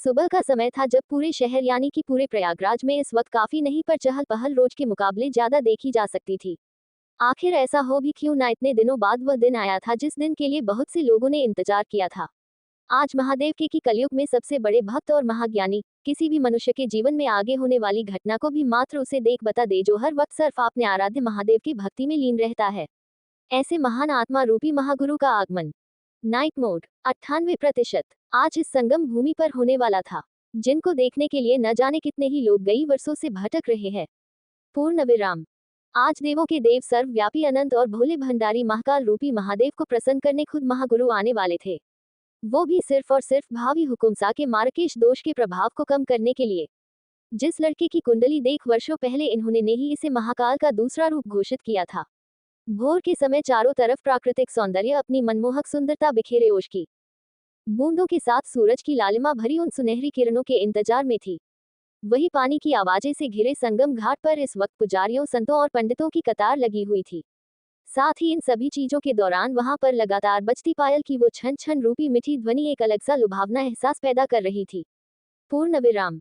सुबह का समय था जब पूरे शहर यानी कि पूरे प्रयागराज में इस वक्त काफी नहीं पर चहल पहल रोज के मुकाबले ज्यादा देखी जा सकती थी। आखिर ऐसा हो भी क्यों ना, इतने दिनों बाद वह दिन आया था जिस दिन के लिए बहुत से लोगों ने इंतजार किया था। आज महादेव के की कलयुग में सबसे बड़े भक्त और महाज्ञानी किसी भी मनुष्य के जीवन में आगे होने वाली घटना को भी मात्र उसे देख बता दे जो हर वक्त सिर्फ अपने आराध्य महादेव की भक्ति में लीन रहता है। ऐसे महान आत्मा रूपी महागुरु का आगमन नाइट मोड 98%। आज इस संगम भूमि पर होने वाला था, जिनको देखने के लिए न जाने कितने ही लोग कई वर्षों से भटक रहे हैं। पूर्ण विराम। आज देवों के देव सर्वव्यापी अनंत और भोले भंडारी महाकाल रूपी महादेव को प्रसन्न करने खुद महागुरु आने वाले थे, वो भी सिर्फ और सिर्फ भावी हुकुमसा के मार्केश दोष के प्रभाव को कम करने के लिए। जिस लड़के की कुंडली देख वर्षों पहले इन्होंने ने ही इसे महाकाल का दूसरा रूप घोषित किया था। भोर के समय चारों तरफ प्राकृतिक सौंदर्य अपनी मनमोहक सुंदरता बिखेरे ओश की बूंदों के साथ सूरज की लालिमा भरी उन सुनहरी किरणों के इंतजार में थी। वही पानी की आवाजें से घिरे संगम घाट पर इस वक्त पुजारियों, संतों और पंडितों की कतार लगी हुई थी। साथ ही इन सभी चीजों के दौरान वहां पर लगातार बजती पायल की वो छन छन रूपी मीठी ध्वनि एक अलग सा लुभावना एहसास पैदा कर रही थी। पूर्ण विराम।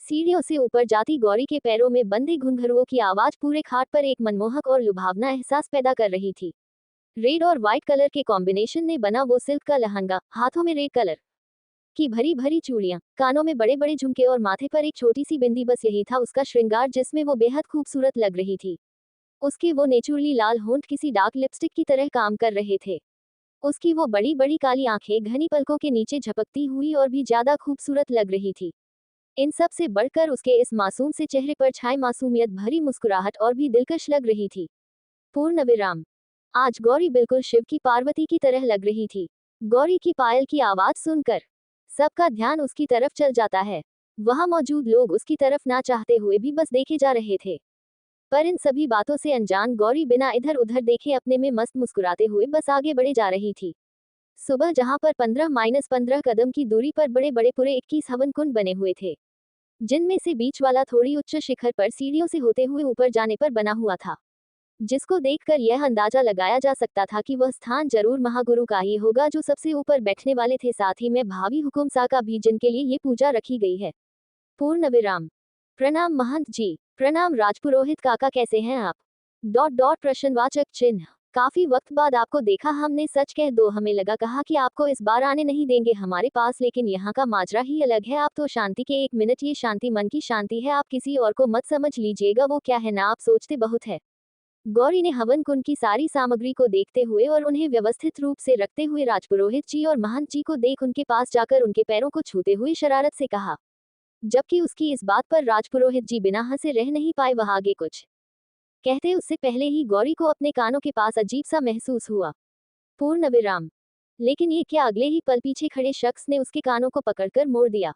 सीढ़ियों से ऊपर जाती गौरी के पैरों में बंधे घुंघरुओं की आवाज पूरे घाट पर एक मनमोहक और लुभावना एहसास पैदा कर रही थी। रेड और व्हाइट कलर के कॉम्बिनेशन में बना वो सिल्क का लहंगा, हाथों में रेड कलर की भरी भरी चूड़ियां, कानों में बड़े बड़े झुमके और माथे पर एक छोटी सी बिंदी, बस यही था उसका श्रृंगार जिसमें वो बेहद खूबसूरत लग रही थी। उसके वो नेचुरली लाल होंठ किसी डार्क लिपस्टिक की तरह काम कर रहे थे। उसकी वो बड़ी बड़ी काली आंखें घनी पलकों के नीचे झपकती हुई और भी ज्यादा खूबसूरत लग रही थी। इन सब से बढ़कर उसके इस मासूम से चेहरे पर छाई मासूमियत भरी मुस्कुराहट और भी दिलकश लग रही थी। पूर्ण विराम। आज गौरी बिल्कुल शिव की पार्वती की तरह लग रही थी। गौरी की पायल की आवाज सुनकर सबका ध्यान उसकी तरफ चल जाता है। वहां मौजूद लोग उसकी तरफ ना चाहते हुए भी बस देखे जा रहे थे। पर इन सभी बातों से अनजान गौरी बिना इधर उधर देखे अपने में मस्त मुस्कुराते हुए बस आगे बढ़े जा रही थी। सुबह जहां पर 15-15 कदम की दूरी पर बड़े बड़े पूरे 21 हवन कुंड बने हुए थे, जिनमें से बीच वाला थोड़ी उच्च शिखर पर सीढ़ियों से होते हुए ऊपर जाने पर बना हुआ था, जिसको देखकर यह अंदाजा लगाया जा सकता था कि वह स्थान जरूर महागुरु का ही होगा जो सबसे ऊपर बैठने वाले थे, साथ ही में भावी हुकुमसा का भी जिनके लिए ये पूजा रखी गई है। पूर्ण विराम। प्रणाम महंत जी। प्रणाम राजपुरोहित काका, कैसे हैं आप? प्रश्नवाचक चिन्ह। काफी वक्त बाद आपको देखा हमने, सच कह दो हमें लगा कहा कि आपको इस बार आने नहीं देंगे हमारे पास, लेकिन यहाँ का माजरा ही अलग है। आप तो शांति के 1 मिनट, ये शांति मन की शांति है, आप किसी और को मत समझ लीजिएगा, वो क्या है ना, आप सोचते बहुत है। गौरी ने हवन कुंड की सारी सामग्री को देखते हुए और उन्हें व्यवस्थित रूप से रखते हुए राजपुरोहित जी और महंत जी को देख उनके पास जाकर उनके पैरों को छूते हुए शरारत से कहा, जबकि उसकी इस बात पर राजपुरोहित जी बिना हंसे रह नहीं पाए। वह आगे कुछ कहते उससे पहले ही गौरी को अपने कानों के पास अजीब सा महसूस हुआ। पूर्ण विराम। लेकिन ये क्या, अगले ही पल पीछे खड़े शख्स ने उसके कानों को पकड़कर मोड़ दिया,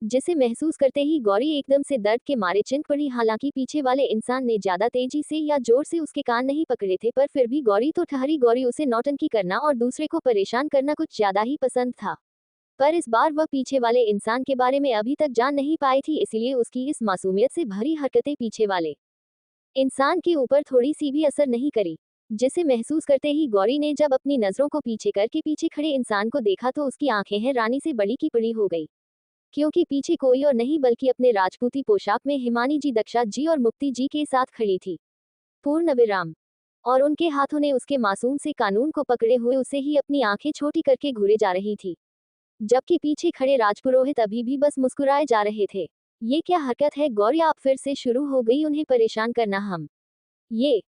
जिसे महसूस करते ही गौरी एकदम से दर्द के मारे चिंत पड़ी। हालांकि पीछे वाले इंसान ने ज्यादा तेजी से या जोर से उसके कान नहीं पकड़े थे, पर फिर भी गौरी तो ठहरी। गौरी उसे नौटंकी करना और दूसरे को परेशान करना कुछ ज्यादा ही पसंद था, पर इस बार वह पीछे वाले इंसान के बारे में अभी तक जान नहीं पाई थी, इसलिए उसकी इस मासूमियत से भरी हरकतें पीछे वाले इंसान के ऊपर थोड़ी सी भी असर नहीं करी, जिसे महसूस करते ही गौरी ने जब अपनी नजरों को पीछे करके पीछे खड़े इंसान को देखा तो उसकी आंखें हैं रानी से बड़ी की बड़ी हो गई, क्योंकि पीछे कोई और नहीं बल्कि अपने राजपूती पोशाक में हिमानी जी, दक्षा जी और मुक्ति जी के साथ खड़ी थी। पूर्ण विराम। और उनके हाथों ने उसके मासूम से कानून को पकड़े हुए उसे ही अपनी आंखें छोटी करके घूरे जा रही थी, जबकि पीछे खड़े राजपुरोहित अभी भी बस मुस्कुराए जा रहे थे। ये क्या हरकत है गौरी, आप फिर से शुरू हो गई उन्हें परेशान करना। हम ये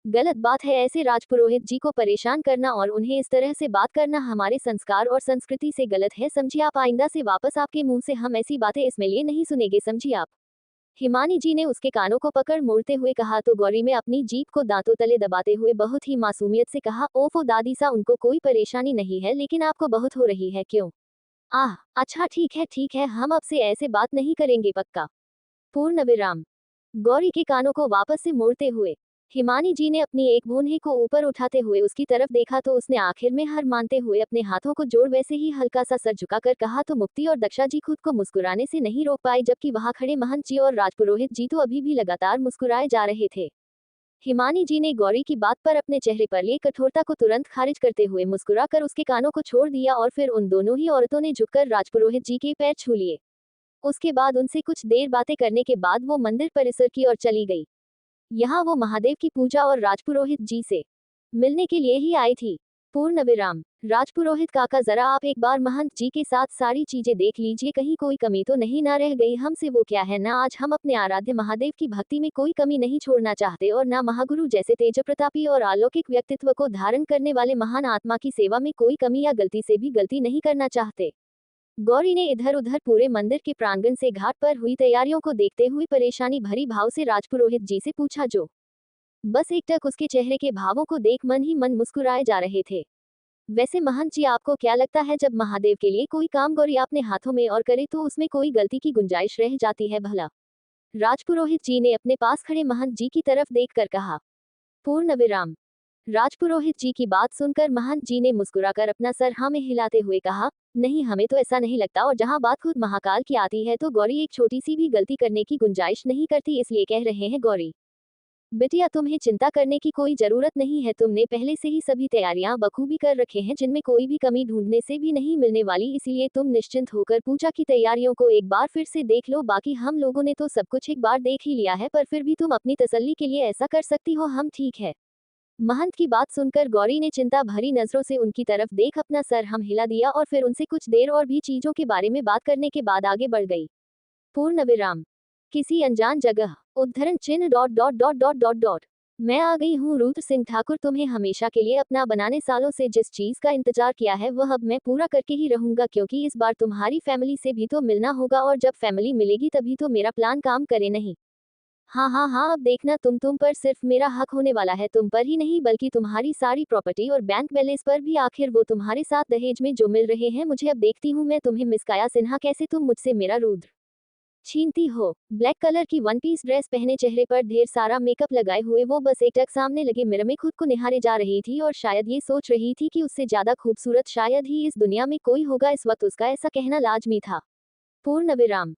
गलत बात है, ऐसे राजपुरोहित जी को परेशान करना और उन्हें इस तरह से बात करना हमारे संस्कार और संस्कृति से गलत है, समझिए आप। आइंदा से वापस आपके मुंह से हम ऐसी बातें इसमें लिए नहीं सुनेंगे, समझिए आप। हिमानी जी ने उसके कानों को पकड़ मोड़ते हुए कहा तो गौरी में अपनी जीभ को दांतों तले दबाते हुए बहुत ही मासूमियत से कहा, ओफो दादी सा, उनको कोई परेशानी नहीं है, लेकिन आपको बहुत हो रही है। क्यों? आह अच्छा, ठीक है, हम अब से ऐसे बात नहीं करेंगे, पक्का। पूर्ण विराम। गौरी के कानों को वापस से मोड़ते हुए हिमानी जी ने अपनी एक भौहें को ऊपर उठाते हुए उसकी तरफ देखा तो उसने आखिर में हार मानते हुए अपने हाथों को जोड़ वैसे ही हल्का सा सर झुकाकर कहा तो मुक्ति और दक्षा जी खुद को मुस्कुराने से नहीं रोक पाए, जबकि वहां खड़े महंत जी और राजपुरोहित जी तो अभी भी लगातार मुस्कुराए जा रहे थे। हिमानी जी ने गौरी की बात पर अपने चेहरे पर लिए कठोरता को तुरंत खारिज करते हुए मुस्कुरा कर उसके कानों को छोड़ दिया और फिर उन दोनों ही औरतों ने झुककर राजपुरोहित जी के पैर छू लिए। उसके बाद उनसे कुछ देर बातें करने के बाद वो मंदिर परिसर की ओर चली गई। यहाँ वो महादेव की पूजा और राजपुरोहित जी से मिलने के लिए ही आई थी। पूर्ण विराम। राजपुरोहित काका, जरा आप एक बार महंत जी के साथ सारी चीजें देख लीजिए, कहीं कोई कमी तो नहीं ना रह गई। हमसे वो क्या है ना, आज हम अपने आराध्य महादेव की भक्ति में कोई कमी नहीं छोड़ना चाहते और ना महागुरु जैसे तेज प्रतापी और अलौकिक व्यक्तित्व को धारण करने वाले महान आत्मा की सेवा में कोई कमी या गलती से भी गलती नहीं करना चाहते। गौरी ने इधर उधर पूरे मंदिर के प्रांगण से घाट पर हुई तैयारियों को देखते हुए परेशानी भरी भाव से राजपुरोहित जी से पूछा, जो बस एकटक उसके चेहरे के भावों को देख मन ही मन मुस्कुराए जा रहे थे। वैसे महंत जी, आपको क्या लगता है, जब महादेव के लिए कोई काम गौरी अपने हाथों में और करे तो उसमें कोई गलती की गुंजाइश रह जाती है भला? राजपुरोहित जी ने अपने पास खड़े महंत जी की तरफ देखकर कहा। पूर्ण विराम। राजपुरोहित जी की बात सुनकर महंत जी ने मुस्कुराकर अपना सर हाँ में हिलाते हुए कहा, नहीं, हमें तो ऐसा नहीं लगता, और जहाँ बात खुद महाकाल की आती है तो गौरी एक छोटी सी भी गलती करने की गुंजाइश नहीं करती, इसलिए कह रहे हैं गौरी बिटिया, तुम्हें चिंता करने की कोई जरूरत नहीं है। तुमने पहले से ही सभी तैयारियां बखूबी कर रखे हैं, जिनमें कोई भी कमी ढूंढने से भी नहीं मिलने वाली, इसलिए तुम निश्चिंत होकर पूजा की तैयारियों को एक बार फिर से देख लो। बाकी हम लोगों ने तो सब कुछ एक बार देख ही लिया है, पर फिर भी तुम अपनी तसल्ली के लिए ऐसा कर सकती हो, हम ठीक है। महंत की बात सुनकर गौरी ने चिंता भरी नजरों से उनकी तरफ देख अपना सर हम हिला दिया और फिर उनसे कुछ देर और भी चीजों के बारे में बात करने के बाद आगे बढ़ गई। पूर्ण विराम। किसी अनजान जगह। उद्धरण चिन्ह dot dot dot dot dot dot. मैं आ गई हूँ रुद्र सिंह ठाकुर, तुम्हें हमेशा के लिए अपना बनाने, सालों से जिस चीज का इंतजार किया है वह अब मैं पूरा करके ही रहूंगा, क्योंकि इस बार तुम्हारी फैमिली से भी तो मिलना होगा, और जब फैमिली मिलेगी तभी तो मेरा प्लान काम करे, नहीं? हाँ हाँ हाँ, अब देखना, तुम पर सिर्फ मेरा हक होने वाला है, तुम पर ही नहीं बल्कि तुम्हारी सारी प्रॉपर्टी और बैंक बैलेंस पर भी। आखिर वो तुम्हारे साथ दहेज में जो मिल रहे हैं मुझे, अब देखती हूँ मैं तुम्हें, मिस काया सिन्हा, कैसे तुम मुझसे मेरा रुद्र छीनती हो। ब्लैक कलर की वन पीस ड्रेस पहने, चेहरे पर ढेर सारा मेकअप लगाए हुए वो बस एकटक सामने लगे मिरर में खुद को निहारे जा रही थी और शायद ये सोच रही थी कि उससे ज्यादा खूबसूरत शायद ही इस दुनिया में कोई होगा। इस वक्त उसका ऐसा कहना लाजमी था। पूर्ण विराम।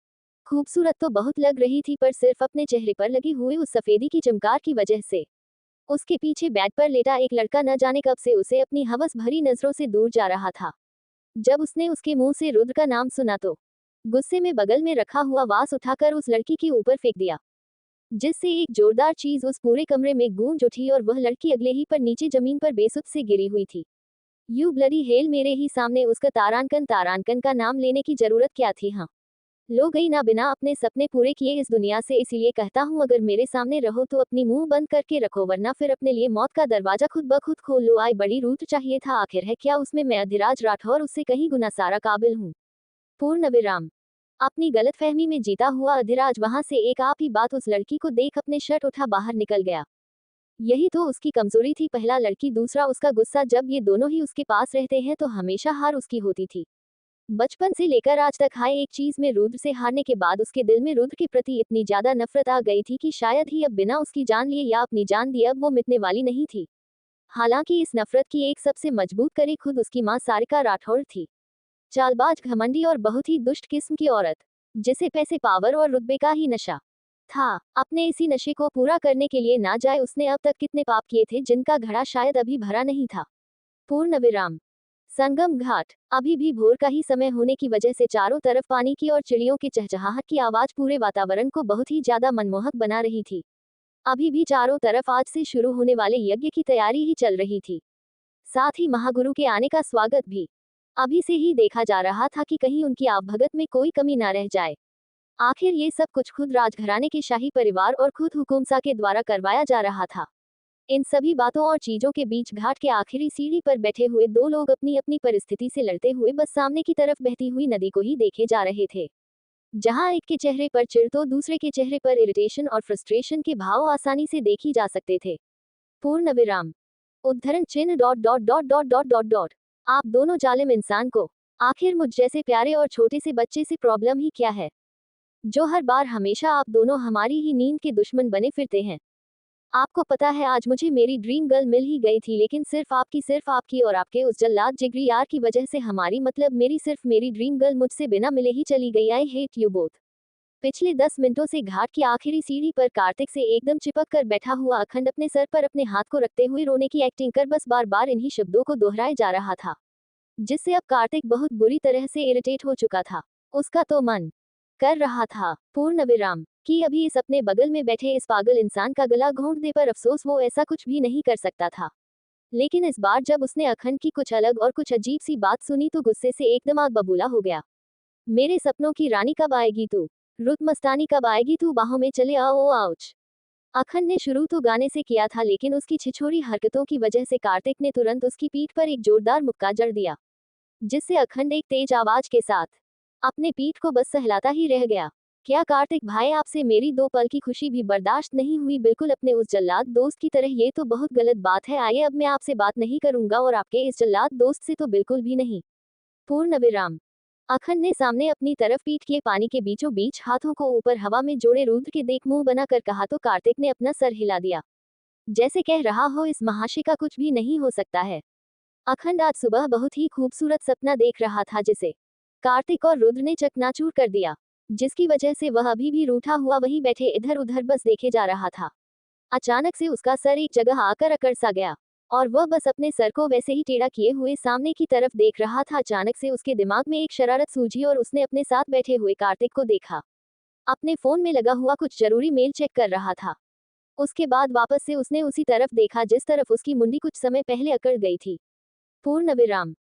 खूबसूरत तो बहुत लग रही थी, पर सिर्फ अपने चेहरे पर लगी हुई उस सफेदी की चमकार की वजह से। उसके पीछे बेड पर लेटा एक लड़का न जाने कब से उसे अपनी हवस भरी नजरों से दूर जा रहा था। जब उसने उसके मुंह से रुद्र का नाम सुना तो गुस्से में बगल में रखा हुआ वास उठाकर उस लड़की के ऊपर फेंक दिया, जिससे एक जोरदार चीज उस पूरे कमरे में गूंज उठी और वह लड़की अगले ही पर नीचे जमीन पर बेसुध से गिरी हुई थी। यू ब्लडी हेल, मेरे ही सामने उसका तारांकन का नाम लेने की जरूरत क्या थी? हाँ, लो गई ना बिना अपने सपने पूरे किए इस दुनिया से, इसीलिए कहता हूँ अगर मेरे सामने रहो तो अपनी मुंह बंद करके रखो, वरना फिर अपने लिए मौत का दरवाजा खुद ब खुद खोल लो। आई बड़ी रूठ चाहिए था, आखिर है क्या उसमें? मैं अधिराज राठौर उससे कहीं गुना सारा काबिल हूँ। पूर्ण विराम। अपनी गलतफहमी में जीता हुआ अधिराज वहां से एक आप ही बात उस लड़की को देख अपने शर्ट उठा बाहर निकल गया। यही तो उसकी कमजोरी थी, पहला लड़की, दूसरा उसका गुस्सा। जब ये दोनों ही उसके पास रहते हैं तो हमेशा हार उसकी होती थी। बचपन से लेकर आज तक हाय एक चीज में रुद्र से हारने के बाद उसके दिल में रुद्र के प्रति इतनी ज्यादा नफरत आ गई थी कि शायद ही अब बिना उसकी जान लिए या अपनी जान दिए अब वो मिटने वाली नहीं थी। हालांकि इस नफरत की एक सबसे मजबूत कड़ी खुद उसकी मां सारिका राठौर थी। चालबाज, घमंडी और बहुत ही दुष्ट किस्म की औरत, जिसे पैसे, पावर और रुतबे का ही नशा था। अपने इसी नशे को पूरा करने के लिए ना जाए उसने अब तक कितने पाप किए थे जिनका घड़ा शायद अभी भरा नहीं था। पूर्ण विराम। संगम घाट। अभी भी भोर का ही समय होने की वजह से चारों तरफ पानी की और चिड़ियों की चहचहाहट की आवाज पूरे वातावरण को बहुत ही ज्यादा मनमोहक बना रही थी। अभी भी चारों तरफ आज से शुरू होने वाले यज्ञ की तैयारी ही चल रही थी, साथ ही महागुरु के आने का स्वागत भी अभी से ही देखा जा रहा था कि कहीं उनकी आवभगत में कोई कमी ना रह जाए। आखिर ये सब कुछ खुद राजघराने के शाही परिवार और खुद हुकुमसा के द्वारा करवाया जा रहा था। इन सभी बातों और चीजों के बीच घाट के आखिरी सीढ़ी पर बैठे हुए दो लोग अपनी अपनी परिस्थिति से लड़ते हुए बस सामने की तरफ बहती हुई नदी को ही देखे जा रहे थे। जहां एक के चेहरे पर चिढ़ तो दूसरे के चेहरे पर इरिटेशन और फ्रस्ट्रेशन के भाव आसानी से देखी जा सकते थे। पूर्ण विराम। उद्धरण चिन्ह dot dot dot dot dot dot dot. आप दोनों जालिम इंसान को आखिर मुझ जैसे प्यारे और छोटे से बच्चे से प्रॉब्लम ही क्या है, जो हर बार हमेशा आप दोनों हमारी ही नींद के दुश्मन बने फिरते हैं? आपको पता है आज मुझे मेरी ड्रीम गर्ल मिल ही गई थी, लेकिन सिर्फ आपकी और आपके उस जल्लाद जिगरी यार की वजह से हमारी मतलब मेरी ड्रीम गर्ल मुझसे बिना मिले ही चली गई। I hate you both. पिछले 10 मिनटों से घाट की आखिरी सीढ़ी पर कार्तिक से एकदम चिपक कर बैठा हुआ अखंड अपने सर पर अपने हाथ को रखते हुए रोने की एक्टिंग कर बस बार बार इन्हीं शब्दों को दोहराए जा रहा था, जिससे अब कार्तिक बहुत बुरी तरह से इरिटेट हो चुका था। उसका तो मन कर रहा था। पूर्ण विराम कि अभी इस अपने बगल में बैठे इस पागल इंसान का गला घोंट दे, पर अफसोस वो ऐसा कुछ भी नहीं कर सकता था। लेकिन इस बार जब उसने अखंड की कुछ अलग और कुछ अजीब सी बात सुनी तो गुस्से से एकदम आग बबूला हो गया। मेरे सपनों की रानी कब आएगी तू, रुत मस्तानी कब आएगी तू, बाहों में चले आओ ओ आउच। अखंड ने शुरू तो गाने से किया था, लेकिन उसकी छिछोरी हरकतों की वजह से कार्तिक ने तुरंत उसकी पीठ पर एक जोरदार मुक्का जड़ दिया, जिससे अखंड एक तेज आवाज के साथ अपने पीठ को बस सहलाता ही रह गया। क्या कार्तिक भाई, आपसे मेरी 2 पल की खुशी भी बर्दाश्त नहीं हुई? बिल्कुल अपने उस जल्लाद दोस्त की तरह। ये तो बहुत गलत बात है। आइए अब मैं आपसे बात नहीं करूंगा और आपके इस जल्लाद दोस्त से तो बिल्कुल भी नहीं। पूर्ण विराम अखंड ने सामने अपनी तरफ पीठ किए पानी के बीचों बीच हाथों को ऊपर हवा में जोड़े रुद्र के देख मुंह बनाकर कहा तो कार्तिक ने अपना सर हिला दिया, जैसे कह रहा हो इस महाशय का कुछ भी नहीं हो सकता है। अखंड आज सुबह बहुत ही खूबसूरत सपना देख रहा था, जिसे कार्तिक और रुद्र ने चकनाचूर कर दिया, जिसकी वजह से वह अभी भी रूठा हुआ वहीं बैठे इधर उधर बस देखे जा रहा था। अचानक से उसका सर एक जगह आकर अकड़ सा गया और वह बस अपने सर को वैसे ही टेढ़ा किए हुए सामने की तरफ देख रहा था। अचानक से उसके दिमाग में एक शरारत सूझी और उसने अपने साथ बैठे हुए कार्तिक को देखा। अपने फोन में लगा हुआ कुछ जरूरी मेल चेक कर रहा था। उसके बाद वापस से उसने उसी तरफ देखा जिस तरफ उसकी मुंडी कुछ समय पहले अकड़ गई थी। पूर्ण विराम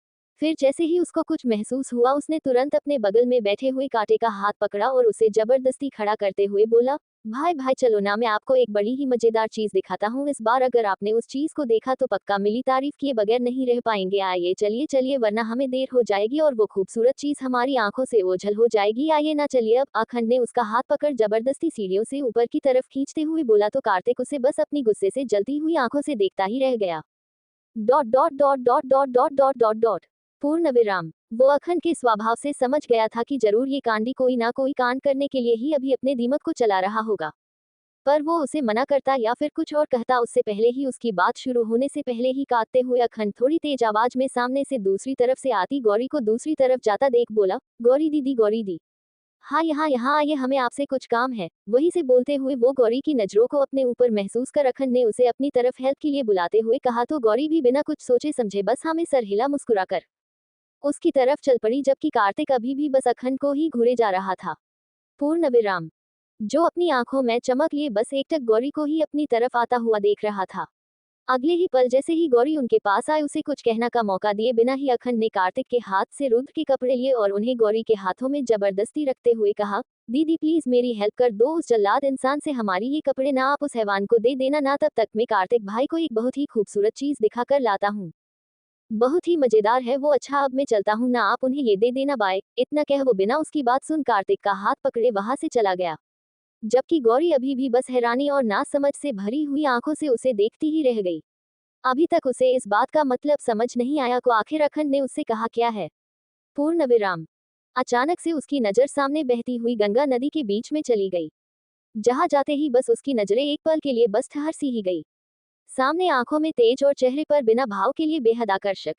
फिर जैसे ही उसको कुछ महसूस हुआ, उसने तुरंत अपने बगल में बैठे हुए कांटे का हाथ पकड़ा और उसे जबरदस्ती खड़ा करते हुए बोला, भाई भाई चलो ना, मैं आपको एक बड़ी ही मजेदार चीज दिखाता हूँ। इस बार अगर आपने उस चीज को देखा तो पक्का मिली तारीफ किए बगैर नहीं रह पाएंगे। आइए चलिए चलिए, वरना हमें देर हो जाएगी और वो खूबसूरत चीज हमारी आंखों से ओझल हो जाएगी। आइए ना चलिए अब। अखंड ने उसका हाथ पकड़ जबरदस्ती सीढ़ियों से ऊपर की तरफ खींचते हुए बोला तो कार्तिक उसे बस अपनी गुस्से से जलती हुई आंखों से देखता ही रह गया। Dot dot dot dot dot dot dot dot dot पूर्ण विराम वो अखंड के स्वभाव से समझ गया था कि जरूर ये कांडी कोई ना कोई कांड करने के लिए ही अभी अपने दिमाग को चला रहा होगा, पर वो उसे मना करता या फिर कुछ और कहता उससे पहले ही उसकी बात शुरू होने से पहले ही काटते हुए अखंड थोड़ी तेज आवाज में सामने से दूसरी तरफ से आती गौरी को दूसरी तरफ जाता देख बोला, गौरी दीदी गौरी दी, हाँ यहाँ आइए, हमें आपसे कुछ काम है। वहीं से बोलते हुए वो गौरी की नजरों को अपने ऊपर महसूस कर अखंड ने उसे अपनी तरफ हेल्प के लिए बुलाते हुए कहा तो गौरी भी बिना कुछ सोचे समझे बस हमें सर हिला मुस्कुराकर उसकी तरफ चल पड़ी, जबकि कार्तिक अभी भी बस अखंड को ही घूरे जा रहा था। पूर्ण विराम जो अपनी आंखों में चमक लिए बस एकटक गौरी को ही अपनी तरफ आता हुआ देख रहा था। अगले ही पल जैसे ही गौरी उनके पास आए, उसे कुछ कहना का मौका दिए बिना ही अखंड ने कार्तिक के हाथ से रुद्र के कपड़े लिए और उन्हें गौरी के हाथों में जबरदस्ती रखते हुए कहा, दीदी प्लीज मेरी हेल्प कर दो उस जल्लाद इंसान से हमारी ये कपड़े ना आप उस हैवान को दे देना ना, तब तक मैं कार्तिक भाई को एक बहुत ही खूबसूरत चीज दिखा कर लाता हूँ, बहुत ही मजेदार है वो। अच्छा अब मैं चलता हूँ ना, आप उन्हें ये दे देना, बाय। इतना कह वो बिना उसकी बात सुन कार्तिक का हाथ पकड़े वहां से चला गया, जबकि गौरी अभी भी बस हैरानी और नासमझ से भरी हुई आंखों से उसे देखती ही रह गई। अभी तक उसे इस बात का मतलब समझ नहीं आया को आखिर अखंड ने उससे कहा क्या है। पूर्ण विराम अचानक से उसकी नजर सामने बहती हुई गंगा नदी के बीच में चली गई, जहां जाते ही बस उसकी नजरें एक पल के लिए बस ठहर सी ही गई। सामने आंखों में तेज और चेहरे पर बिना भाव के लिए बेहद आकर्षक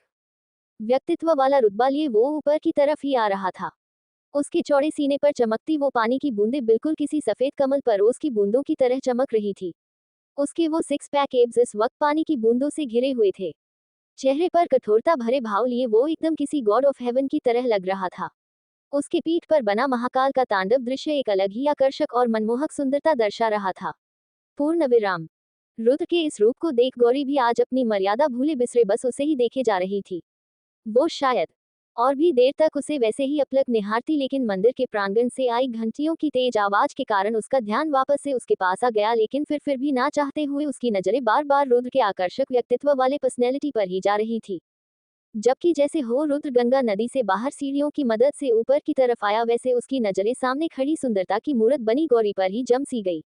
व्यक्तित्व वाला रुतबा लिए वो ऊपर की तरफ ही आ रहा था। उसके चौड़े सीने पर चमकती वो पानी की बूंदें बिल्कुल किसी सफेद कमल पर रोज की बूंदों की तरह चमक रही थी। उसके वो 6 पैक एब्स इस वक्त पानी की बूंदों से घिरे हुए थे। चेहरे पर कठोरता भरे भाव लिए वो एकदम किसी गॉड ऑफ हेवन की तरह लग रहा था। उसके पीठ पर बना महाकाल का तांडव दृश्य एक अलग ही आकर्षक और मनमोहक सुंदरता दर्शा रहा था। पूर्ण विराम रुद्र के इस रूप को देख गौरी भी आज अपनी मर्यादा भूले बिसरे बस उसे ही देखे जा रही थी। वो शायद और भी देर तक उसे वैसे ही अपलक निहारती, लेकिन मंदिर के प्रांगण से आई घंटियों की तेज आवाज के कारण उसका ध्यान वापस से उसके पास आ गया, लेकिन फिर भी ना चाहते हुए उसकी नजरें बार बार रुद्र के आकर्षक व्यक्तित्व वाले पर्सनैलिटी पर ही जा रही थी। जबकि जैसे हो रुद्र गंगा नदी से बाहर सीढ़ियों की मदद से ऊपर की तरफ आया, वैसे उसकी नजरें सामने खड़ी सुंदरता की मूरत बनी गौरी पर ही जम सी गई।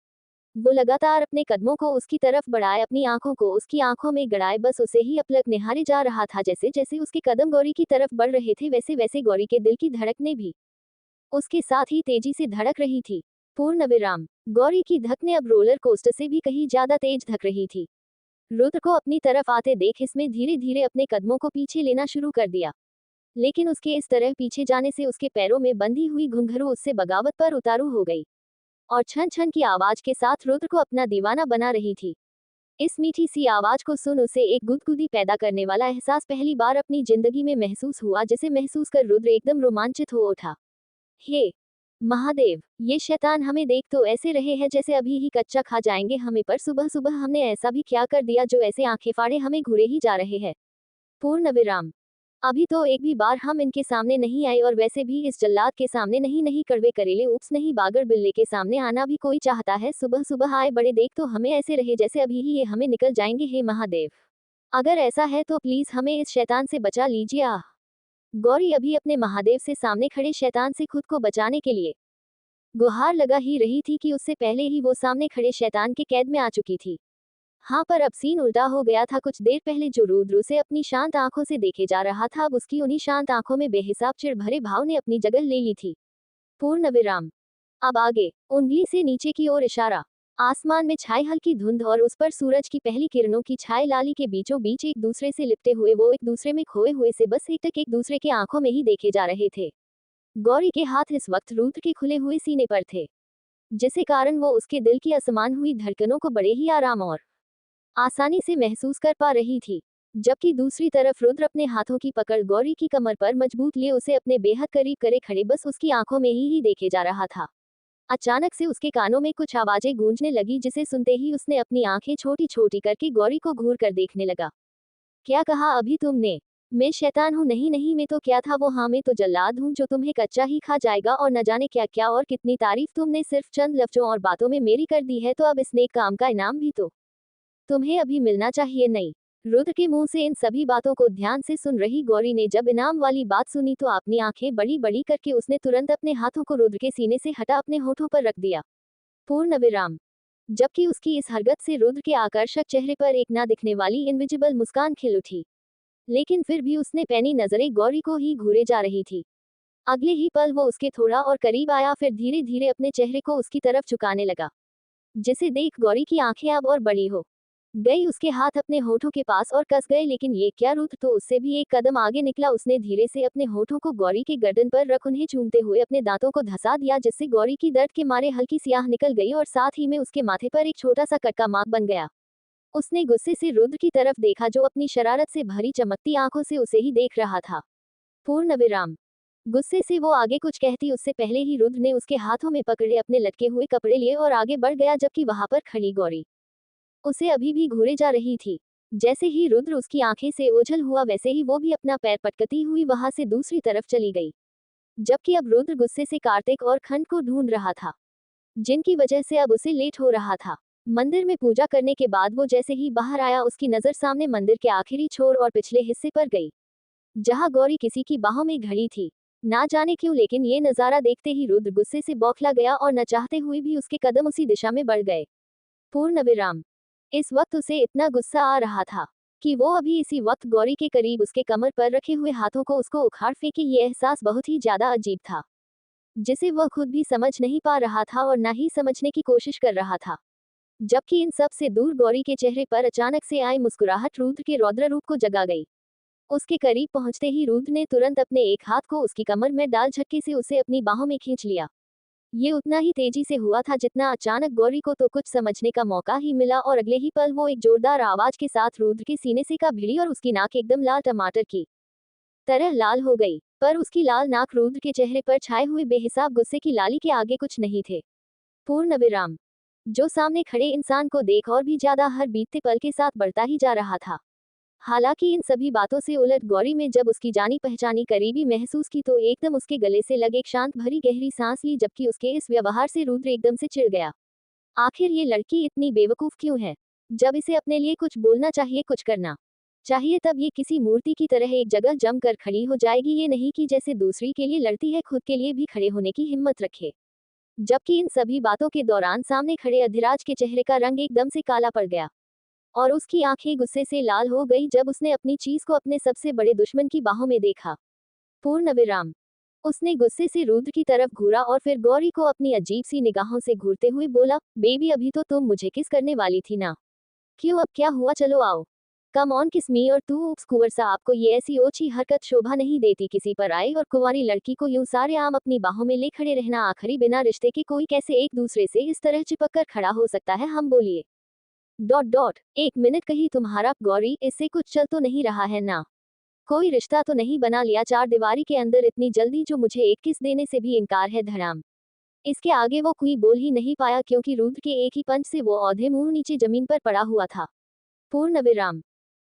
वो लगातार अपने कदमों को उसकी तरफ बढ़ाए, अपनी आंखों को उसकी आंखों में गड़ाए बस उसे ही अपलक निहारे जा रहा था। जैसे जैसे उसके कदम गौरी की तरफ बढ़ रहे थे, वैसे वैसे गौरी के दिल की धड़कनें भी उसके साथ ही तेजी से धड़क रही थी। पूर्ण विराम गौरी की धड़कनें अब रोलर कोस्टर से भी कहीं ज्यादा तेज धक रही थी। रुद्र को अपनी तरफ आते देख इसमें धीरे धीरे अपने कदमों को पीछे लेना शुरू कर दिया, लेकिन उसके इस तरह पीछे जाने से उसके पैरों में बंधी हुई घुंघरू उससे बगावत पर उतारू हो गई और छन छन की आवाज के साथ रुद्र को अपना दीवाना बना रही थी। इस मीठी सी आवाज को सुन उसे एक गुदगुदी पैदा करने वाला एहसास पहली बार अपनी जिंदगी में महसूस हुआ, जिसे महसूस कर रुद्र एकदम रोमांचित हो उठा। हे महादेव, ये शैतान हमें देख तो ऐसे रहे हैं जैसे अभी ही कच्चा खा जाएंगे हमें, पर सुबह सुबह हमने ऐसा भी क्या कर दिया जो ऐसे आंखें फाड़े हमें घूरे ही जा रहे हैं। पूर्ण विराम। अभी तो एक भी बार हम इनके सामने नहीं आए, और वैसे भी इस जल्लाद के सामने नहीं, नहीं कड़वे करेले उप्स नहीं बागर बिल्ले के सामने आना भी कोई चाहता है। सुबह सुबह आए बड़े देख तो हमें ऐसे रहे जैसे अभी ही ये हमें निकल जाएंगे। हे महादेव, अगर ऐसा है तो प्लीज हमें इस शैतान से बचा लीजिए। आह। गौरी अभी अपने महादेव से सामने खड़े शैतान से खुद को बचाने के लिए गुहार लगा ही रही थी कि उससे पहले ही वो सामने खड़े शैतान के कैद में आ चुकी थी। हाँ, पर अब सीन उल्टा हो गया था। कुछ देर पहले जो रुद्र उसे अपनी शांत आंखों से देखे जा रहा था, अब उसकी उन्हीं शांत आंखों में बेहिसाब चिढ़ भरे भाव ने अपनी जगह ले ली थी। पूर्ण विराम। अब आगे उंगली से नीचे की ओर इशारा। आसमान में छाई हल्की धुंध और उस पर सूरज की पहली किरणों की छाई लाली के बीचों बीच एक दूसरे से लिपटे हुए वो एक दूसरे में खोए हुए से बस एकटक एक दूसरे के आंखों में ही देखे जा रहे थे। गौरी के हाथ इस वक्त रुद्र के खुले हुए सीने पर थे, जिसके कारण वो उसके दिल की असमान हुई धड़कनों को बड़े ही आराम और आसानी से महसूस कर पा रही थी। जबकि दूसरी तरफ रुद्र अपने हाथों की पकड़ गौरी की कमर पर मजबूत लिए उसे अपने बेहद करीब करे खड़े बस उसकी आंखों में ही देखे जा रहा था। अचानक से उसके कानों में कुछ आवाजें गूंजने लगी, जिसे सुनते ही उसने अपनी आंखें छोटी छोटी करके गौरी को घूर कर देखने लगा। क्या कहा अभी तुमने? मैं शैतान हूँ? नहीं नहीं, मैं तो क्या था वो? हाँ, मैं तो जल्लाद हूँ जो तुम्हें कच्चा ही खा जाएगा, और न जाने क्या क्या और कितनी तारीफ तुमने सिर्फ चंद लफ्जों और बातों में मेरी कर दी है, तो अब इस नेक काम का इनाम भी तो तुम्हें अभी मिलना चाहिए। नहीं। रुद्र के मुंह से इन सभी बातों को ध्यान से सुन रही गौरी ने जब इनाम वाली बात सुनी तो अपनी आंखें बड़ी बड़ी करके उसने तुरंत अपने हाथों को रुद्र के सीने से हटा अपने होठों पर रख दिया। पूर्ण विराम। जबकि उसकी इस हरकत से रुद्र के आकर्षक चेहरे पर एक ना दिखने वाली इनविजिबल मुस्कान खिल उठी, लेकिन फिर भी उसने पैनी नजरें गौरी को ही घूरे जा रही थी। अगले ही पल वो उसके थोड़ा और करीब आया, फिर धीरे धीरे अपने चेहरे को उसकी तरफ झुकाने लगा, जिसे देख गौरी की आंखें अब और बड़ी हो गई। उसके हाथ अपने होठों के पास और कस गए, लेकिन ये क्या, रुद्र तो उससे भी एक कदम आगे निकला। उसने धीरे से अपने होठों को गौरी के गर्दन पर रख उन्हें चूमते हुए अपने दांतों को धंसा दिया, जिससे गौरी की दर्द के मारे हल्की सियाह निकल गई और साथ ही में उसके माथे पर एक छोटा सा कटका मार्क बन गया। उसने गुस्से से रुद्र की तरफ देखा, जो अपनी शरारत से भरी चमकती आंखों से उसे ही देख रहा था। पूर्ण विराम। गुस्से से वो आगे कुछ कहती उससे पहले ही रुद्र ने उसके हाथों में पकड़े अपने लटके हुए कपड़े लिए और आगे बढ़ गया, जबकि वहां पर खड़ी गौरी उसे अभी भी घूरे जा रही थी। जैसे ही रुद्र उसकी आंखें से ओझल हुआ, वैसे ही वो भी अपना पैर पटकती हुई वहां से दूसरी तरफ चली गई। जबकि अब रुद्र गुस्से से कार्तिक और खंड को ढूंढ रहा था, जिनकी वजह से अब उसे लेट हो रहा था। मंदिर में पूजा करने के बाद वो जैसे ही बाहर आया, उसकी नजर सामने मंदिर के आखिरी छोर और पिछले हिस्से पर गई, जहां गौरी किसी की बाहों में घड़ी थी। ना जाने क्यों, लेकिन ये नजारा देखते ही रुद्र गुस्से से बौखला गया और न चाहते हुए भी उसके कदम उसी दिशा में बढ़ गए। पूर्ण विराम। इस वक्त उसे इतना गुस्सा आ रहा था कि वो अभी इसी वक्त गौरी के करीब उसके कमर पर रखे हुए हाथों को उसको उखाड़ फेंके। ये एहसास बहुत ही ज्यादा अजीब था, जिसे वह खुद भी समझ नहीं पा रहा था और ना ही समझने की कोशिश कर रहा था। जबकि इन सब से दूर गौरी के चेहरे पर अचानक से आई मुस्कुराहट रुद्र के रौद्र रूप को जगा गई। उसके करीब पहुंचते ही रुद्र ने तुरंत अपने एक हाथ को उसकी कमर में डाल झटके से उसे अपनी बाहों में खींच लिया। ये उतना ही तेजी से हुआ था जितना अचानक गौरी को तो कुछ समझने का मौका ही मिला, और अगले ही पल वो एक जोरदार आवाज के साथ रुद्र के सीने से का भिड़ी और उसकी नाक एकदम लाल टमाटर की तरह लाल हो गई। पर उसकी लाल नाक रुद्र के चेहरे पर छाए हुए बेहिसाब गुस्से की लाली के आगे कुछ नहीं थे। पूर्ण विराम। जो सामने खड़े इंसान को देख और भी ज्यादा हर बीतते पल के साथ बढ़ता ही जा रहा था। हालांकि इन सभी बातों से उलट गौरी में जब उसकी जानी पहचानी करीबी महसूस की तो एकदम उसके गले से लग एक शांत भरी गहरी सांस ली, जबकि उसके इस व्यवहार से रुद्र एकदम से चिढ़ गया। आखिर ये लड़की इतनी बेवकूफ क्यों है? जब इसे अपने लिए कुछ बोलना चाहिए, कुछ करना चाहिए, तब ये किसी मूर्ति की तरह एक जगह जम कर खड़ी हो जाएगी। ये नहीं कि जैसे दूसरी के लिए लड़ती है, खुद के लिए भी खड़े होने की हिम्मत रखे। जबकि इन सभी बातों के दौरान सामने खड़े अधिराज के चेहरे का रंग एकदम से काला पड़ गया और उसकी आंखें गुस्से से लाल हो गई जब उसने अपनी चीज को अपने सबसे बड़े दुश्मन की बाहों में देखा। पूर्ण विराम। उसने गुस्से से रुद्र की तरफ घूरा और फिर गौरी को अपनी अजीब सी निगाहों से घूरते हुए बोला, बेबी अभी तो तुम मुझे किस करने वाली थी ना? क्यों, अब क्या हुआ? चलो आओ, कम ऑन किस मी। और तू उप्स कुंवर सा, आपको ये ऐसी ओछी हरकत शोभा नहीं देती? किसी पर आए और कुंवारी लड़की को यूं सारे आम अपनी बाहों में ले खड़े रहना? आखिरी बिना रिश्ते के कोई कैसे एक दूसरे से इस तरह चिपक कर खड़ा हो सकता है? हम बोलिए डॉट डॉट। एक मिनट, कहीं तुम्हारा गौरी इससे कुछ चल तो नहीं रहा है ना? कोई रिश्ता तो नहीं बना लिया चार दीवारी के अंदर इतनी जल्दी, जो मुझे एक किस देने से भी इनकार है? धड़ाम। इसके आगे वो कोई बोल ही नहीं पाया क्योंकि रुद्र के एक ही पंच से वो औधे मुंह नीचे जमीन पर पड़ा हुआ था। पूर्ण विराम।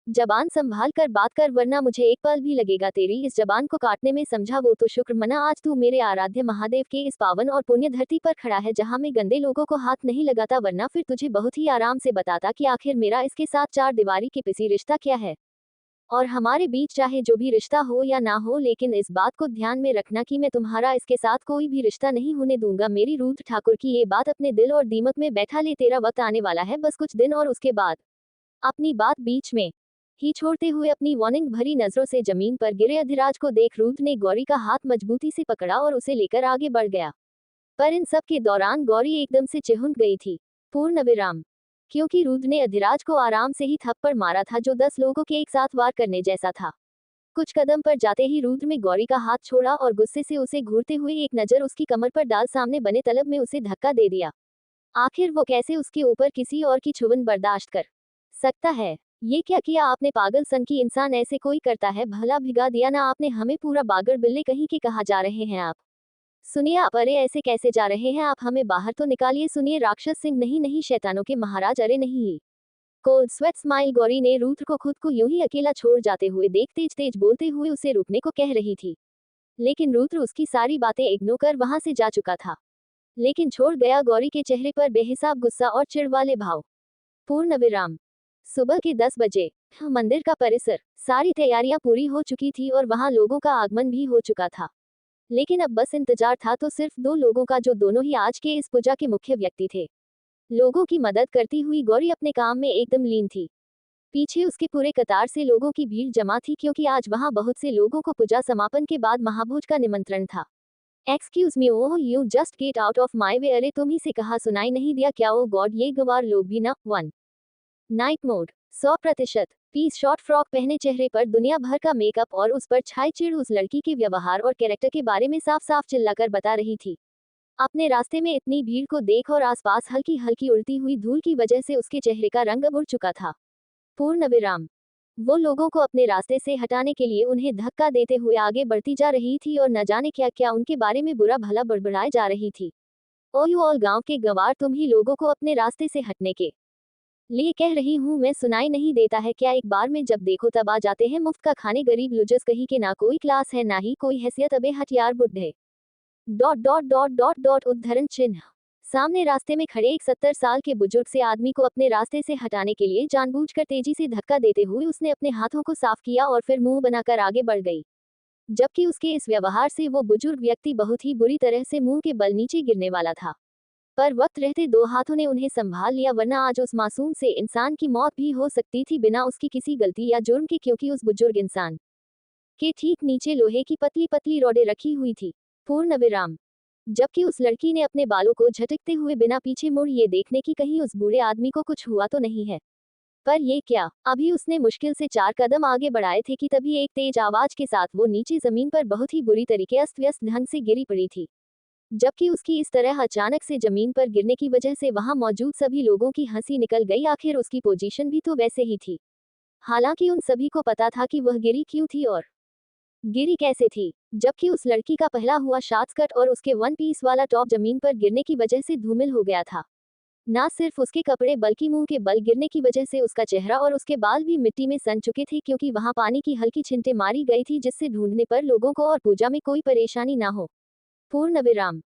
जबान संभाल कर बात कर वरना मुझे एक पल भी लगेगा तेरी इस जबान को काटने में, समझा। वो तो शुक्र मना आज तू मेरे आराध्य महादेव के इस पावन और पुण्य धरती पर खड़ा है जहां मैं गंदे लोगों को हाथ नहीं लगाता, वरना फिर तुझे बहुत ही आराम से बताता कि आखिर मेरा इसके साथ चार दीवारी के पिसी रिश्ता क्या है। और हमारे बीच चाहे जो भी रिश्ता हो या ना हो, लेकिन इस बात को ध्यान में रखना कि मैं तुम्हारा इसके साथ कोई भी रिश्ता नहीं होने दूंगा। मेरी रुद्र ठाकुर की ये बात अपने दिल और दीमक में बैठा ले, तेरा वक्त आने वाला है बस कुछ दिन और उसके बाद। अपनी बात बीच में ही छोड़ते हुए अपनी वार्निंग भरी नजरों से जमीन पर गिरे अधिराज को देख रुद्र ने गौरी का हाथ मजबूती से पकड़ा और उसे लेकर आगे बढ़ गया। पर इन सब के दौरान गौरी एकदम से चिहुंक गई थी। पूर्ण विराम। क्योंकि रुद्र ने अधिराज को आराम से ही थप्पड़ मारा था जो 10 लोगों के एक साथ वार करने जैसा था। कुछ कदम पर जाते ही रुद्र में गौरी का हाथ छोड़ा और गुस्से से उसे घूरते हुए एक नजर उसकी कमर पर डाल सामने बने तलब में उसे धक्का दे दिया। आखिर वो कैसे उसके ऊपर किसी और की छुबन बर्दाश्त कर सकता है। ये क्या किया आपने पागल सन की इंसान ऐसे कोई करता है, भला भिगा दिया ना आपने हमें पूरा बागर बिल्ले कहीं के कहा जा रहे हैं आप। सुनिए आप, अरे ऐसे कैसे जा रहे हैं आप, हमें बाहर तो निकालिए। सुनिए राक्षस सिंह, नहीं नहीं शैतानों के महाराज, अरे नहीं। Cold sweat smile. गौरी ने रुद्र को खुद को यूं ही अकेला छोड़ जाते हुए देख तेज तेज बोलते हुए उसे रुकने को कह रही थी, लेकिन रुद्र उसकी सारी बातें इग्नोर कर वहां से जा चुका था। लेकिन छोड़ गया गौरी के चेहरे पर बेहिसाब गुस्सा और चिढ़ वाले भाव। पूर्ण विराम। सुबह के 10 बजे मंदिर का परिसर, सारी तैयारियां पूरी हो चुकी थी और वहां लोगों का आगमन भी हो चुका था। लेकिन अब बस इंतजार था तो सिर्फ दो लोगों का, जो दोनों ही आज के इस पूजा के मुख्य व्यक्ति थे। लोगों की मदद करती हुई गौरी अपने काम में एकदम लीन थी। पीछे उसके पूरे कतार से लोगों की भीड़ जमा थी क्योंकि आज वहां बहुत से लोगों को पूजा समापन के बाद महाभोज का निमंत्रण था। Excuse me, oh you just get out of my way. अरे तुम ही से कहा सुनाई नहीं दिया क्या? ओ गॉड, ये गवार लोग भी ना। 1 night mode 100%। Piece short frock पहने, चेहरे पर दुनिया भर का मेकअप और उस पर छाई चिढ़ उस लड़की के व्यवहार और कैरेक्टर के बारे में साफ साफ चिल्लाकर बता रही थी। अपने रास्ते में इतनी भीड़ को देख और आसपास हल्की हल्की उड़ती हुई धूल की वजह से उसके चेहरे का रंग उड़ चुका था। पूर्ण विराम। वो लोगों को अपने रास्ते से हटाने के लिए उन्हें धक्का देते हुए आगे बढ़ती जा रही थी और न जाने क्या क्या उनके बारे में बुरा भला बड़बड़ाए जा रही थी। ओ यू ऑल गांव के गंवार, तुम ही लोगों को अपने रास्ते से हटने के लिए कह रही हूँ मैं, सुनाई नहीं देता है क्या? एक बार में जब देखो तब आ जाते हैं मुफ्त का खाने, गरीब लुजस कहीं के, ना कोई क्लास है ना ही कोई हैसियत। अबे हट यार बुड्ढे। Dot dot dot dot dot उद्धरण चिन्ह। सामने रास्ते में खड़े एक 70 साल के बुजुर्ग से आदमी को अपने रास्ते से हटाने के लिए जानबूझकर तेजी से धक्का देते हुए उसने अपने हाथों को साफ किया और फिर मुंह बनाकर आगे बढ़ गई। जबकि उसके इस व्यवहार से वो बुजुर्ग व्यक्ति बहुत ही बुरी तरह से मुंह के बल नीचे गिरने वाला था, पर वक्त रहते दो हाथों ने उन्हें संभाल लिया, वरना आज उस मासूम से इंसान की मौत भी हो सकती थी बिना उसकी किसी गलती या जुर्म के, क्योंकि उस बुजुर्ग इंसान के ठीक नीचे लोहे की पतली पतली रॉडें रखी हुई थी। पूर्ण विराम। जबकि उस लड़की ने अपने बालों को झटकते हुए बिना पीछे मुड़ ये देखने की कहीं उस बूढ़े आदमी को कुछ हुआ तो नहीं है। पर ये क्या, अभी उसने मुश्किल से 4 कदम आगे बढ़ाए थे कि तभी एक तेज आवाज के साथ वो नीचे जमीन पर बहुत ही बुरी तरीके अस्त व्यस्त ढंग से गिरी पड़ी थी। जबकि उसकी इस तरह अचानक से जमीन पर गिरने की वजह से वहां मौजूद सभी लोगों की हंसी निकल गई। आखिर उसकी पोजीशन भी तो वैसे ही थी। हालांकि उन सभी को पता था कि वह गिरी क्यों थी और गिरी कैसे थी। जबकि उस लड़की का पहला हुआ शॉर्ट स्कर्ट और उसके 1 पीस वाला टॉप जमीन पर गिरने की वजह से धूमिल हो गया था। ना सिर्फ उसके कपड़े बल्कि मुंह के बल गिरने की वजह से उसका चेहरा और उसके बाल भी मिट्टी में सन चुके थे, क्योंकि वहां पानी की हल्की छिंटे मारी गई थी जिससे ढूंढने पर लोगों को और पूजा में कोई परेशानी ना हो। पूर्ण विराम।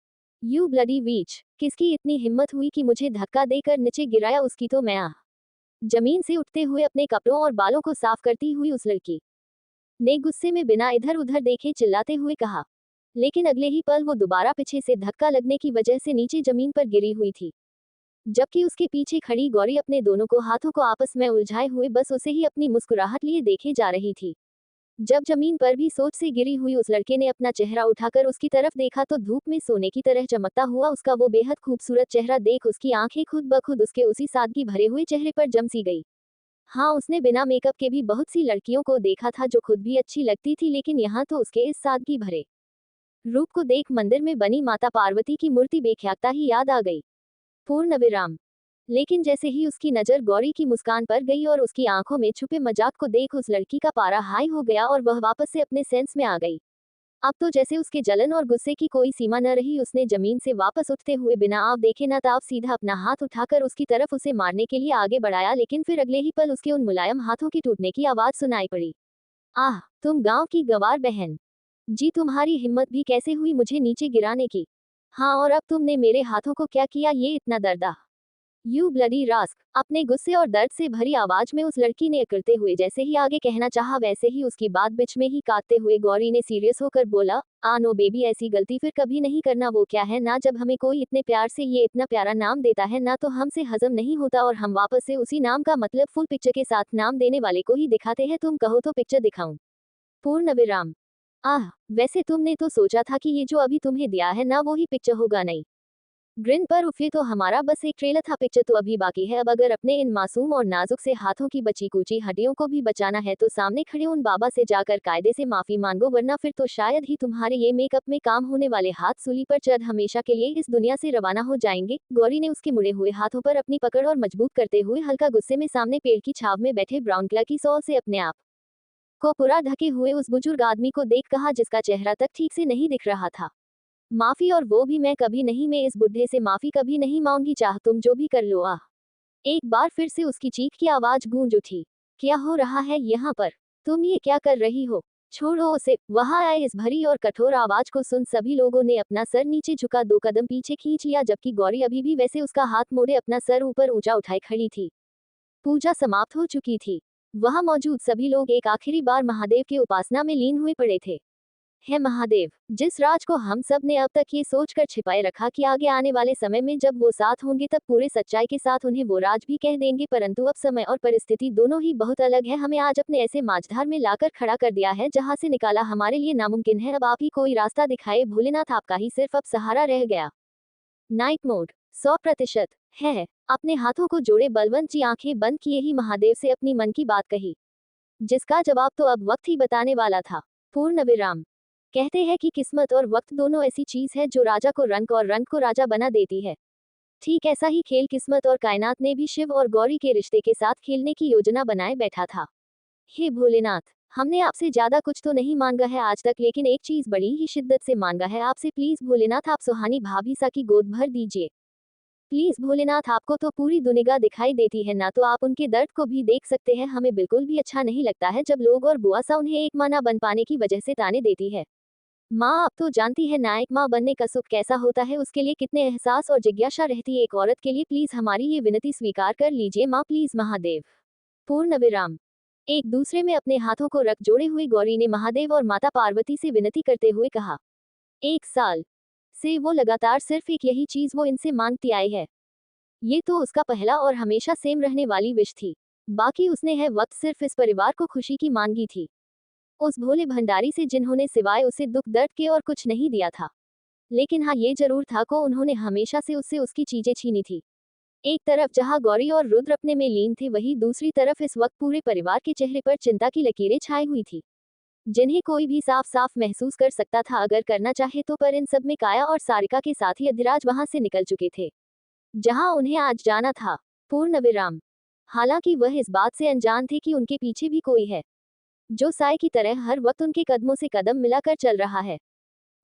यू ब्लडी वीच, किसकी इतनी हिम्मत हुई कि मुझे धक्का देकर नीचे गिराया? उसकी तो मैं जमीन से उठते हुए अपने कपड़ों और बालों को साफ करती हुई उस लड़की ने गुस्से में बिना इधर उधर देखे चिल्लाते हुए कहा। लेकिन अगले ही पल वो दोबारा पीछे से धक्का लगने की वजह से नीचे जमीन पर गिरी हुई थी। जबकि उसके पीछे खड़ी गौरी अपने दोनों को हाथों को आपस में उलझाए हुए बस उसे ही अपनी मुस्कुराहट लिए देखे जा रही थी। जब जमीन पर भी सोच से गिरी हुई उस लड़के ने अपना चेहरा उठाकर उसकी तरफ देखा तो धूप में सोने की तरह चमकता हुआ उसका वो बेहद खूबसूरत चेहरा देख उसकी आंखें खुद ब खुद उसके उसी सादगी भरे हुए चेहरे पर जम सी गई। हाँ, उसने बिना मेकअप के भी बहुत सी लड़कियों को देखा था जो खुद भी अच्छी लगती थी, लेकिन यहाँ तो उसके इस सादगी भरे रूप को देख मंदिर में बनी माता पार्वती की मूर्ति बेख्याकता ही याद आ गई। पूर्ण विराम। लेकिन जैसे ही उसकी नजर गौरी की मुस्कान पर गई और उसकी आंखों में छुपे मजाक को देख उस लड़की का पारा हाई हो गया और वह वापस से अपने सेंस में आ गई। अब तो जैसे उसके जलन और गुस्से की कोई सीमा न रही, उसने जमीन से वापस उठते हुए बिना आव देखे न ताव सीधा अपना हाथ उठाकर उसकी तरफ उसे मारने के लिए आगे बढ़ाया, लेकिन फिर अगले ही पल उसके उन मुलायम हाथों की टूटने की आवाज सुनाई पड़ी। आह, तुम गांव की गंवार बहन जी, तुम्हारी हिम्मत भी कैसे हुई मुझे नीचे गिराने की? हाँ, और अब तुमने मेरे हाथों को क्या किया ये इतना दर्दा? You bloody rusk! अपने गुस्से और दर्द से भरी आवाज में उस लड़की ने अकड़ते हुए जैसे ही आगे कहना चाहा, वैसे ही उसकी बात बीच में ही काटते हुए गौरी ने सीरियस होकर बोला, नो बेबी, ऐसी गलती फिर कभी नहीं करना। वो क्या है ना, जब हमें कोई इतने प्यार से ये इतना प्यारा नाम देता है ना, तो हमसे हजम नहीं होता और हम वापस से उसी नाम का मतलब फुल पिक्चर के साथ नाम देने वाले को ही दिखाते हैं। तुम कहो तो पिक्चर दिखाऊं? पूर्ण विराम। आह, वैसे तुमने तो सोचा था कि ये जो अभी तुम्हें दिया है ना, वो ही पिक्चर होगा? नहीं, ग्रिन पर उफे तो हमारा बस एक ट्रेलर था, पिक्चर तो अभी बाकी है। अब अगर अपने इन मासूम और नाजुक से हाथों की बची कूची हड्डियों को भी बचाना है तो सामने खड़े उन बाबा से जाकर कायदे से माफी मांगो, वरना फिर तो शायद ही तुम्हारे ये मेकअप में काम होने वाले हाथ सूली पर चढ़ हमेशा के लिए इस दुनिया से रवाना हो जाएंगे। गौरी ने उसके मुड़े हुए हाथों पर अपनी पकड़ और मजबूत करते हुए हल्का गुस्से में सामने पेड़ की छाव में बैठे ब्राउन कलर की सॉल से अपने आप को पूरा ढके हुए उस बुजुर्ग आदमी को देख कहा, जिसका चेहरा तक ठीक से नहीं दिख रहा था। माफी, और वो भी मैं कभी नहीं, मैं इस बुढ़े से माफी कभी नहीं मांगूंगी, चाह तुम जो भी कर लो। आह! एक बार फिर से उसकी चीख की आवाज गूंज उठी। क्या हो रहा है यहाँ पर? तुम ये क्या कर रही हो? छोड़ो उसे! वहां आए इस भरी और कठोर आवाज को सुन सभी लोगों ने अपना सर नीचे झुका 2 कदम पीछे खींच लिया, जबकि गौरी अभी भी वैसे उसका हाथ मोड़े अपना सर ऊपर ऊंचा उठाए खड़ी थी। पूजा समाप्त हो चुकी थी। वहां मौजूद सभी लोग एक आखिरी बार महादेव की उपासना में लीन हुए पड़े थे। है महादेव, जिस राज को हम सब ने अब तक ये सोचकर छिपाए रखा कि आगे आने वाले समय में जब वो साथ होंगे तब पूरे सच्चाई के साथ उन्हें वो राज भी कह देंगे, परंतु अब समय और परिस्थिति दोनों ही बहुत अलग है। हमें आज अपने ऐसे माझधार में लाकर खड़ा कर दिया है जहां से निकाला हमारे लिए नामुमकिन है। अब आप ही कोई रास्ता दिखाए भोलेनाथ, आपका ही सिर्फ अब सहारा रह गया। नाइट मोड 100% है। अपने हाथों को जोड़े बलवंत जी आंखें बंद किए ही महादेव से अपनी मन की बात कही, जिसका जवाब तो अब वक्त ही बताने वाला था। पूर्ण विराम। कहते हैं कि किस्मत और वक्त दोनों ऐसी चीज है जो राजा को रंक और रंक को राजा बना देती है। ठीक ऐसा ही खेल किस्मत और कायनात ने भी शिव और गौरी के रिश्ते के साथ खेलने की योजना बनाए बैठा था। हे भोलेनाथ, हमने आपसे ज्यादा कुछ तो नहीं मांगा है आज तक, लेकिन एक चीज बड़ी ही शिद्दत से मांगा है आपसे। प्लीज भोलेनाथ, आप सुहानी भाभी सा की गोद भर दीजिए। प्लीज भोलेनाथ, आपको तो पूरी दुनिया दिखाई देती है ना, तो आप उनके दर्द को भी देख सकते हैं। हमें बिल्कुल भी अच्छा नहीं लगता है जब लोग और बुआ सा उन्हें एक मां ना बन पाने की वजह से ताने देती है। माँ अब तो जानती है नायक माँ बनने का सुख कैसा होता है, उसके लिए कितने एहसास और जिज्ञासा रहती है एक औरत के लिए। प्लीज हमारी ये विनती स्वीकार कर लीजिए माँ, प्लीज महादेव। पूर्ण विराम। एक दूसरे में अपने हाथों को रख जोड़े हुए गौरी ने महादेव और माता पार्वती से विनती करते हुए कहा, 1 साल से वो लगातार सिर्फ एक यही चीज वो इनसे मांगती आई है। ये तो उसका पहला और हमेशा सेम रहने वाली विश थी। बाकी उसने है वक्त सिर्फ इस परिवार को खुशी की मांगी थी, उस भोले भंडारी से जिन्होंने सिवाय उसे दुख दर्द के और कुछ नहीं दिया था। लेकिन हाँ, ये जरूर था को उन्होंने हमेशा से उससे उसकी चीजें छीनी थी। एक तरफ जहाँ गौरी और रुद्र अपने में लीन थे, वहीं दूसरी तरफ इस वक्त पूरे परिवार के चेहरे पर चिंता की लकीरें छाई हुई थी, जिन्हें कोई भी साफ साफ महसूस कर सकता था अगर करना चाहे तो। पर इन सब में काया और सारिका के साथ ही अधिराज वहां से निकल चुके थे जहां उन्हें आज जाना था। पूर्ण विराम। हालांकि वह इस बात से अनजान थे कि उनके पीछे भी कोई है, जो साय की तरह हर वक्त उनके कदमों से कदम मिलाकर चल रहा है,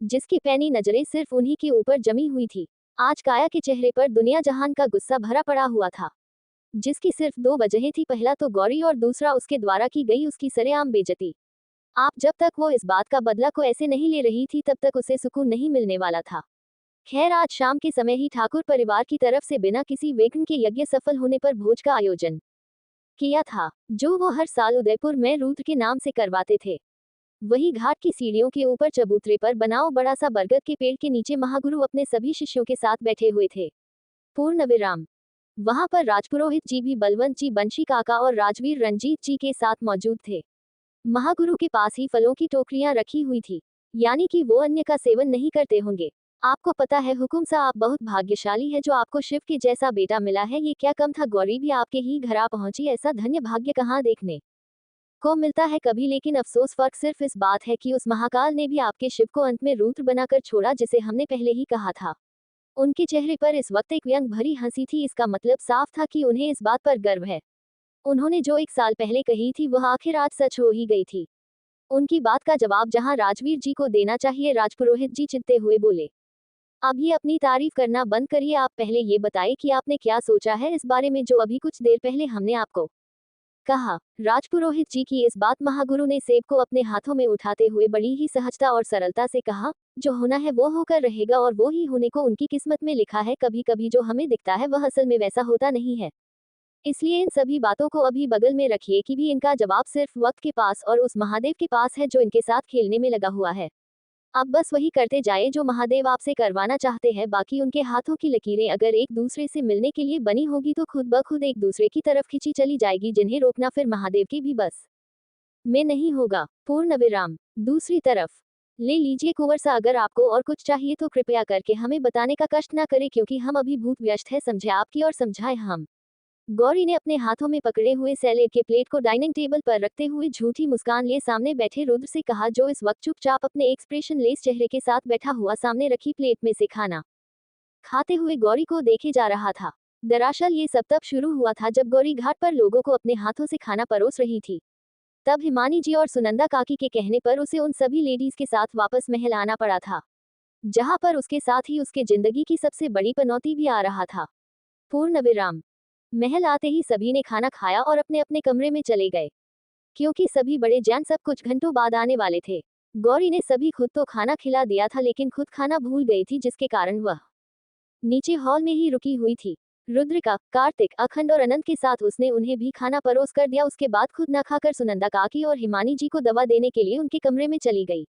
जिसकी पैनी नजरें सिर्फ उन्हीं के ऊपर जमी हुई थी। आज काया के चेहरे पर दुनिया जहान का गुस्सा भरा पड़ा हुआ था, जिसकी सिर्फ 2 वजहें थी, पहला तो गौरी और दूसरा उसके द्वारा की गई उसकी सरेआम बेइज्जती। आप जब तक वो इस बात का बदला को ऐसे नहीं ले रही थी तब तक उसे सुकून नहीं मिलने वाला था। खैर, आज शाम के समय ही ठाकुर परिवार की तरफ से बिना किसी विघ्न के यज्ञ सफल होने पर भोज का आयोजन किया था, जो वो हर साल उदयपुर में रुद्र के नाम से करवाते थे। वही घाट की सीढ़ियों के ऊपर चबूतरे पर बनाओ बड़ा सा बरगद के पेड़ के नीचे महागुरु अपने सभी शिष्यों के साथ बैठे हुए थे। पूर्ण विराम। वहां पर राजपुरोहित जी भी बलवंत जी, बंशी काका और राजवीर रंजीत जी के साथ मौजूद थे। महागुरु के पास ही फलों की टोकरियां रखी हुई थी, यानी कि वो अन्य का सेवन नहीं करते होंगे। आपको पता है हुकुम सा, आप बहुत भाग्यशाली है जो आपको शिव के जैसा बेटा मिला है। ये क्या कम था, गौरी भी आपके ही घर आ पहुंची, ऐसा धन्य भाग्य कहाँ देखने को मिलता है कभी। लेकिन अफसोस, फर्क सिर्फ इस बात है कि उस महाकाल ने भी आपके शिव को अंत में रुद्र बनाकर छोड़ा, जिसे हमने पहले ही कहा था। उनके चेहरे पर इस वक्त एक व्यंग भरी हंसी थी, इसका मतलब साफ था कि उन्हें इस बात पर गर्व है। उन्होंने जो 1 साल पहले कही थी वह आखिर आज सच हो ही गई थी। उनकी बात का जवाब जहां राजवीर जी को देना चाहिए, राजपुरोहित जी चिढ़ते हुए बोले, अब ये अपनी तारीफ करना बंद करिए, आप पहले ये बताइए कि आपने क्या सोचा है इस बारे में जो अभी कुछ देर पहले हमने आपको कहा। राजपुरोहित जी की इस बात महागुरु ने सेब को अपने हाथों में उठाते हुए बड़ी ही सहजता और सरलता से कहा, जो होना है वो होकर रहेगा और वो ही होने को उनकी किस्मत में लिखा है, कभी कभी जो हमें दिखता है वह असल में वैसा होता नहीं है। इसलिए इन सभी बातों को अभी बगल में रखिए कि भी इनका जवाब सिर्फ वक्त के पास और उस महादेव के पास है जो इनके साथ खेलने में लगा हुआ है। आप बस वही करते जाए जो महादेव आपसे करवाना चाहते हैं, बाकी उनके हाथों की लकीरें अगर एक दूसरे से मिलने के लिए बनी होगी तो खुद ब खुद एक दूसरे की तरफ खींची चली जाएगी, जिन्हें रोकना फिर महादेव की भी बस में नहीं होगा। पूर्ण विराम। दूसरी तरफ ले लीजिए कुंवर सा, अगर आपको और कुछ चाहिए तो कृपया करके हमें बताने का कष्ट ना करें, क्योंकि हम अभी भूत व्यस्त है, समझे आपकी और समझाए हम। गौरी ने अपने हाथों में पकड़े हुए सैलेड के प्लेट को डाइनिंग टेबल पर रखते हुए झूठी मुस्कान लिए सामने बैठे रुद्र से कहा, जो इस वक्त चुपचाप अपने एक्सप्रेशन लेस चेहरे के साथ बैठा हुआ सामने रखी प्लेट में से खाना खाते हुए गौरी को देखे जा रहा था। दरअसल ये सब तब शुरू हुआ था जब गौरी घाट पर लोगों को अपने हाथों से खाना परोस रही थी। तब हिमानी जी और सुनंदा काकी के कहने पर उसे उन सभी लेडीज के साथ वापस महल आना पड़ा था, जहां पर उसके साथ ही उसके जिंदगी की सबसे बड़ी पनौती भी आ रहा था। पूर्ण विराम। महल आते ही सभी ने खाना खाया और अपने अपने कमरे में चले गए, क्योंकि सभी बड़े जान सब कुछ घंटों बाद आने वाले थे। गौरी ने सभी खुद तो खाना खिला दिया था, लेकिन खुद खाना भूल गई थी, जिसके कारण वह नीचे हॉल में ही रुकी हुई थी। रुद्रिका, कार्तिक, अखंड और अनंत के साथ उसने उन्हें भी खाना परोस कर दिया। उसके बाद खुद न खाकर सुनंदा काकी और हिमानी जी को दवा देने के लिए उनके कमरे में चली गई।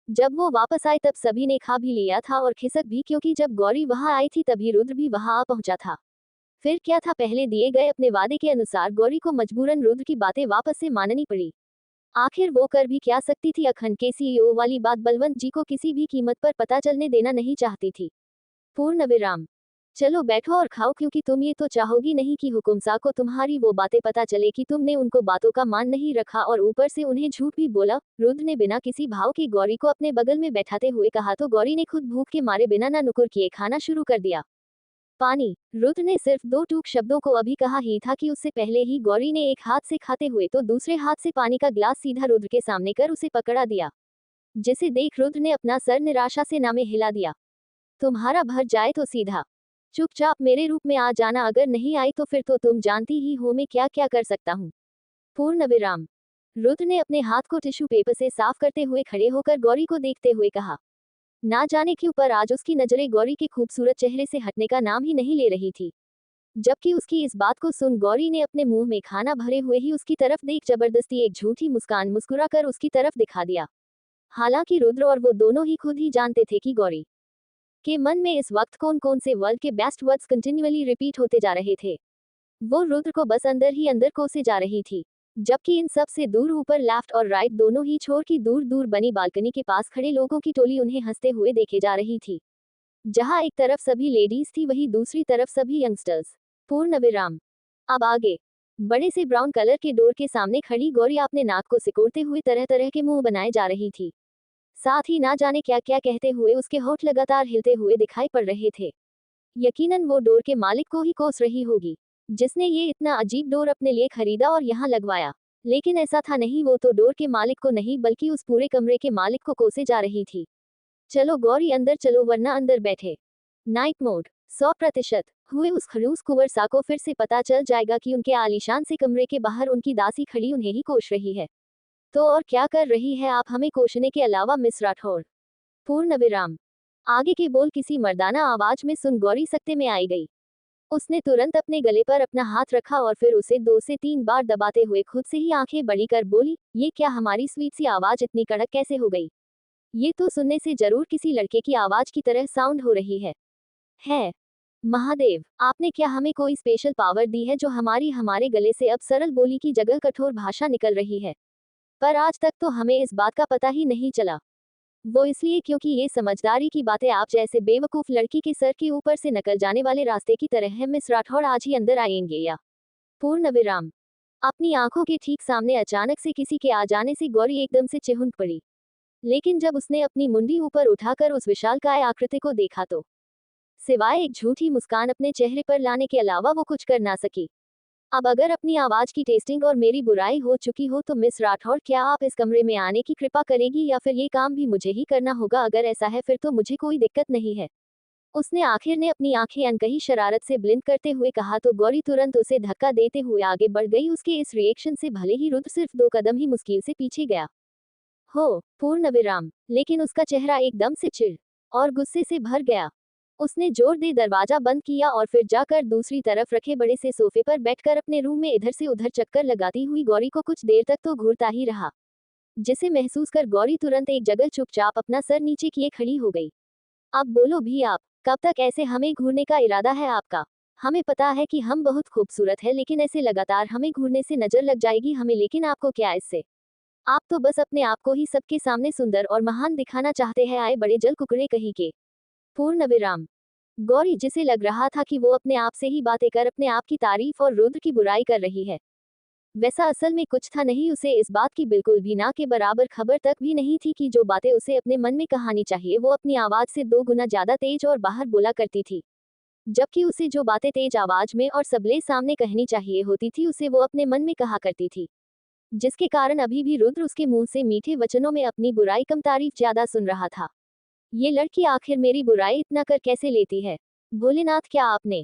जब वो वापस आए तब सभी ने खा भी लिया था और खिसक भी, क्योंकि जब गौरी वहां आई थी तभी रुद्र भी वहां आ पहुंचा था। फिर क्या था, पहले दिए गए अपने वादे के अनुसार गौरी को मजबूरन रुद्र की बातें वापस से माननी पड़ी। आखिर वो कर भी क्या सकती थी। अखंड के सीईओ वाली बात बलवंत जी को किसी भी कीमत पर पता चलने देना नहीं चाहती थी। पूर्ण विराम। चलो बैठो और खाओ, क्योंकि तुम ये तो चाहोगी नहीं कि हुकुमसा को तुम्हारी वो बातें पता चले कि तुमने उनको बातों का मान नहीं रखा और ऊपर से उन्हें झूठ भी बोला। रुद्र ने बिना किसी भाव के गौरी को अपने बगल में बैठाते हुए कहा, तो गौरी ने खुद भूख के मारे बिना ना नुकुर किए खाना शुरू कर दिया। पानी। रुद्र ने सिर्फ दो टूक शब्दों को अभी कहा ही था कि उससे पहले ही गौरी ने एक हाथ से खाते हुए तो दूसरे हाथ से पानी का ग्लास सीधा रुद्र के सामने कर उसे पकड़ा दिया, जिसे देख रुद्र ने अपना सर निराशा से नामे हिला दिया। तुम्हारा भर जाए तो सीधा चुपचाप मेरे रूप में आ जाना, अगर नहीं आई तो फिर तो तुम जानती ही हो मैं क्या क्या कर सकता हूँ। पूर्ण विराम। रुद्र ने अपने हाथ को टिश्यू पेपर से साफ करते हुए खड़े होकर गौरी को देखते हुए कहा। ना जाने क्यों पर आज उसकी नजरें गौरी के खूबसूरत चेहरे से हटने का नाम ही नहीं ले रही थी। जबकि उसकी इस बात को सुन गौरी ने अपने मुंह में खाना भरे हुए ही उसकी तरफ देख जबरदस्ती एक झूठी मुस्कान मुस्कुराकर उसकी तरफ दिखा दिया। हालांकि रुद्र और वो दोनों ही खुद ही जानते थे कि गौरी के मन में इस वक्त कौन कौन से वर्ल्ड के बेस्ट वर्ड्स कंटिन्यूअली रिपीट होते जा रहे थे। वो रुद्र को बस अंदर ही अंदर कोसे जा रही थी, जबकि इन सब से दूर ऊपर लेफ्ट और राइट दोनों ही छोर की दूर दूर बनी बालकनी के पास खड़े लोगों की टोली उन्हें हंसते हुए देखे जा रही थी। जहां एक तरफ सभी लेडीज थी वहीं दूसरी तरफ सभी यंगस्टर्स। पूर्ण विराम। अब आगे बड़े से ब्राउन कलर के डोर के सामने खड़ी गौरी अपने नाक को सिकोड़ते हुए तरह तरह के मुंह बनाए जा रही थी। साथ ही ना जाने क्या क्या कहते हुए उसके होठ लगातार हिलते हुए दिखाई पड़ रहे थे। यकीनन वो डोर के मालिक को ही कोस रही होगी, जिसने ये इतना अजीब डोर अपने लिए खरीदा और यहाँ लगवाया। लेकिन ऐसा था नहीं, वो तो डोर के मालिक को नहीं बल्कि उस पूरे कमरे के मालिक को कोसे जा रही थी। चलो गौरी अंदर चलो, वरना अंदर बैठे नाइट मोड 100% हुए उस खड़ूस कुंवर सा को फिर से पता चल जाएगा कि उनके आलीशान से कमरे के बाहर उनकी दासी खड़ी उन्हें ही कोश रही है। तो और क्या कर रही है आप हमें कोशने के अलावा मिस राठौर। पूर्ण विराम। आगे के बोल किसी मर्दाना आवाज में सुन गौरी सकते में आई गई। उसने तुरंत अपने गले पर अपना हाथ रखा और फिर उसे 2 से 3 बार दबाते हुए खुद से ही आंखें बड़ी कर बोली, ये क्या, हमारी स्वीट सी आवाज इतनी कड़क कैसे हो गई। ये तो सुनने से जरूर किसी लड़के की आवाज की तरह साउंड हो रही है। महादेव, आपने क्या हमें कोई स्पेशल पावर दी है जो हमारे गले से अब सरल बोली की जगह कठोर भाषा निकल रही है। पर आज तक तो हमें इस बात का पता ही नहीं चला। वो इसलिए क्योंकि ये समझदारी की बातें आप जैसे बेवकूफ लड़की के सर के ऊपर से निकल जाने वाले रास्ते की तरह है। मिस राठौड़ आज ही अंदर आएंगे या। पूर्ण विराम। अपनी आंखों के ठीक सामने अचानक से किसी के आ जाने से गौरी एकदम से चिहुंक पड़ी, लेकिन जब उसने अपनी मुंडी ऊपर उठाकर उस विशालकाय आकृति को देखा तो सिवाय एक झूठी मुस्कान अपने चेहरे पर लाने के अलावा वो कुछ कर ना सकी। अब अगर अपनी आवाज की टेस्टिंग और मेरी बुराई हो चुकी हो तो मिस राठौड़ क्या आप इस कमरे में आने की कृपा करेगी या फिर ये काम भी मुझे ही करना होगा? अगर ऐसा है फिर तो मुझे कोई दिक्कत नहीं है। उसने आखिर ने अपनी आंखें अनकही शरारत से ब्लिंक करते हुए कहा तो गौरी तुरंत उसे धक्का देते हुए आगे बढ़ गई। उसके इस रिएक्शन से भले ही रुद्र सिर्फ 2 कदम ही मुश्किल से पीछे गया हो, पूर्ण विराम, लेकिन उसका चेहरा एकदम से चिढ़ और गुस्से से भर गया। उसने जोर दे दरवाजा बंद किया और फिर जाकर दूसरी तरफ रखे बड़े से सोफे पर बैठकर अपने रूम में इधर से उधर चक्कर लगाती हुई गौरी को कुछ देर तक तो घूरता ही रहा, जिसे महसूस कर गौरी तुरंत एक जगह चुपचाप अपना सर नीचे किए खड़ी हो गई। अब बोलो भी आप, कब तक ऐसे हमें घूरने का इरादा है आपका? हमें पता है कि हम बहुत खूबसूरत है, लेकिन ऐसे लगातार हमें घूरने से नजर लग जाएगी हमें, लेकिन आपको क्या इससे? आप तो बस अपने आप को ही सबके सामने सुंदर और महान दिखाना चाहते हैं, आए बड़े जल कुकड़े कहीं के। पूर्ण विराम। गौरी, जिसे लग रहा था कि वो अपने आप से ही बातें कर अपने आप की तारीफ और रुद्र की बुराई कर रही है, वैसा असल में कुछ था नहीं। उसे इस बात की बिल्कुल भी ना के बराबर खबर तक भी नहीं थी कि जो बातें उसे अपने मन में कहानी चाहिए वो अपनी आवाज से 2 गुना ज्यादा तेज और बाहर बोला करती थी, जबकि उसे जो बातें तेज आवाज में और सबले सामने कहनी चाहिए होती थी उसे वो अपने मन में कहा करती थी, जिसके कारण अभी भी रुद्र उसके मुंह से मीठे वचनों में अपनी बुराई कम तारीफ ज्यादा सुन रहा था। ये लड़की आखिर मेरी बुराई इतना कर कैसे लेती है? भोलेनाथ, क्या आपने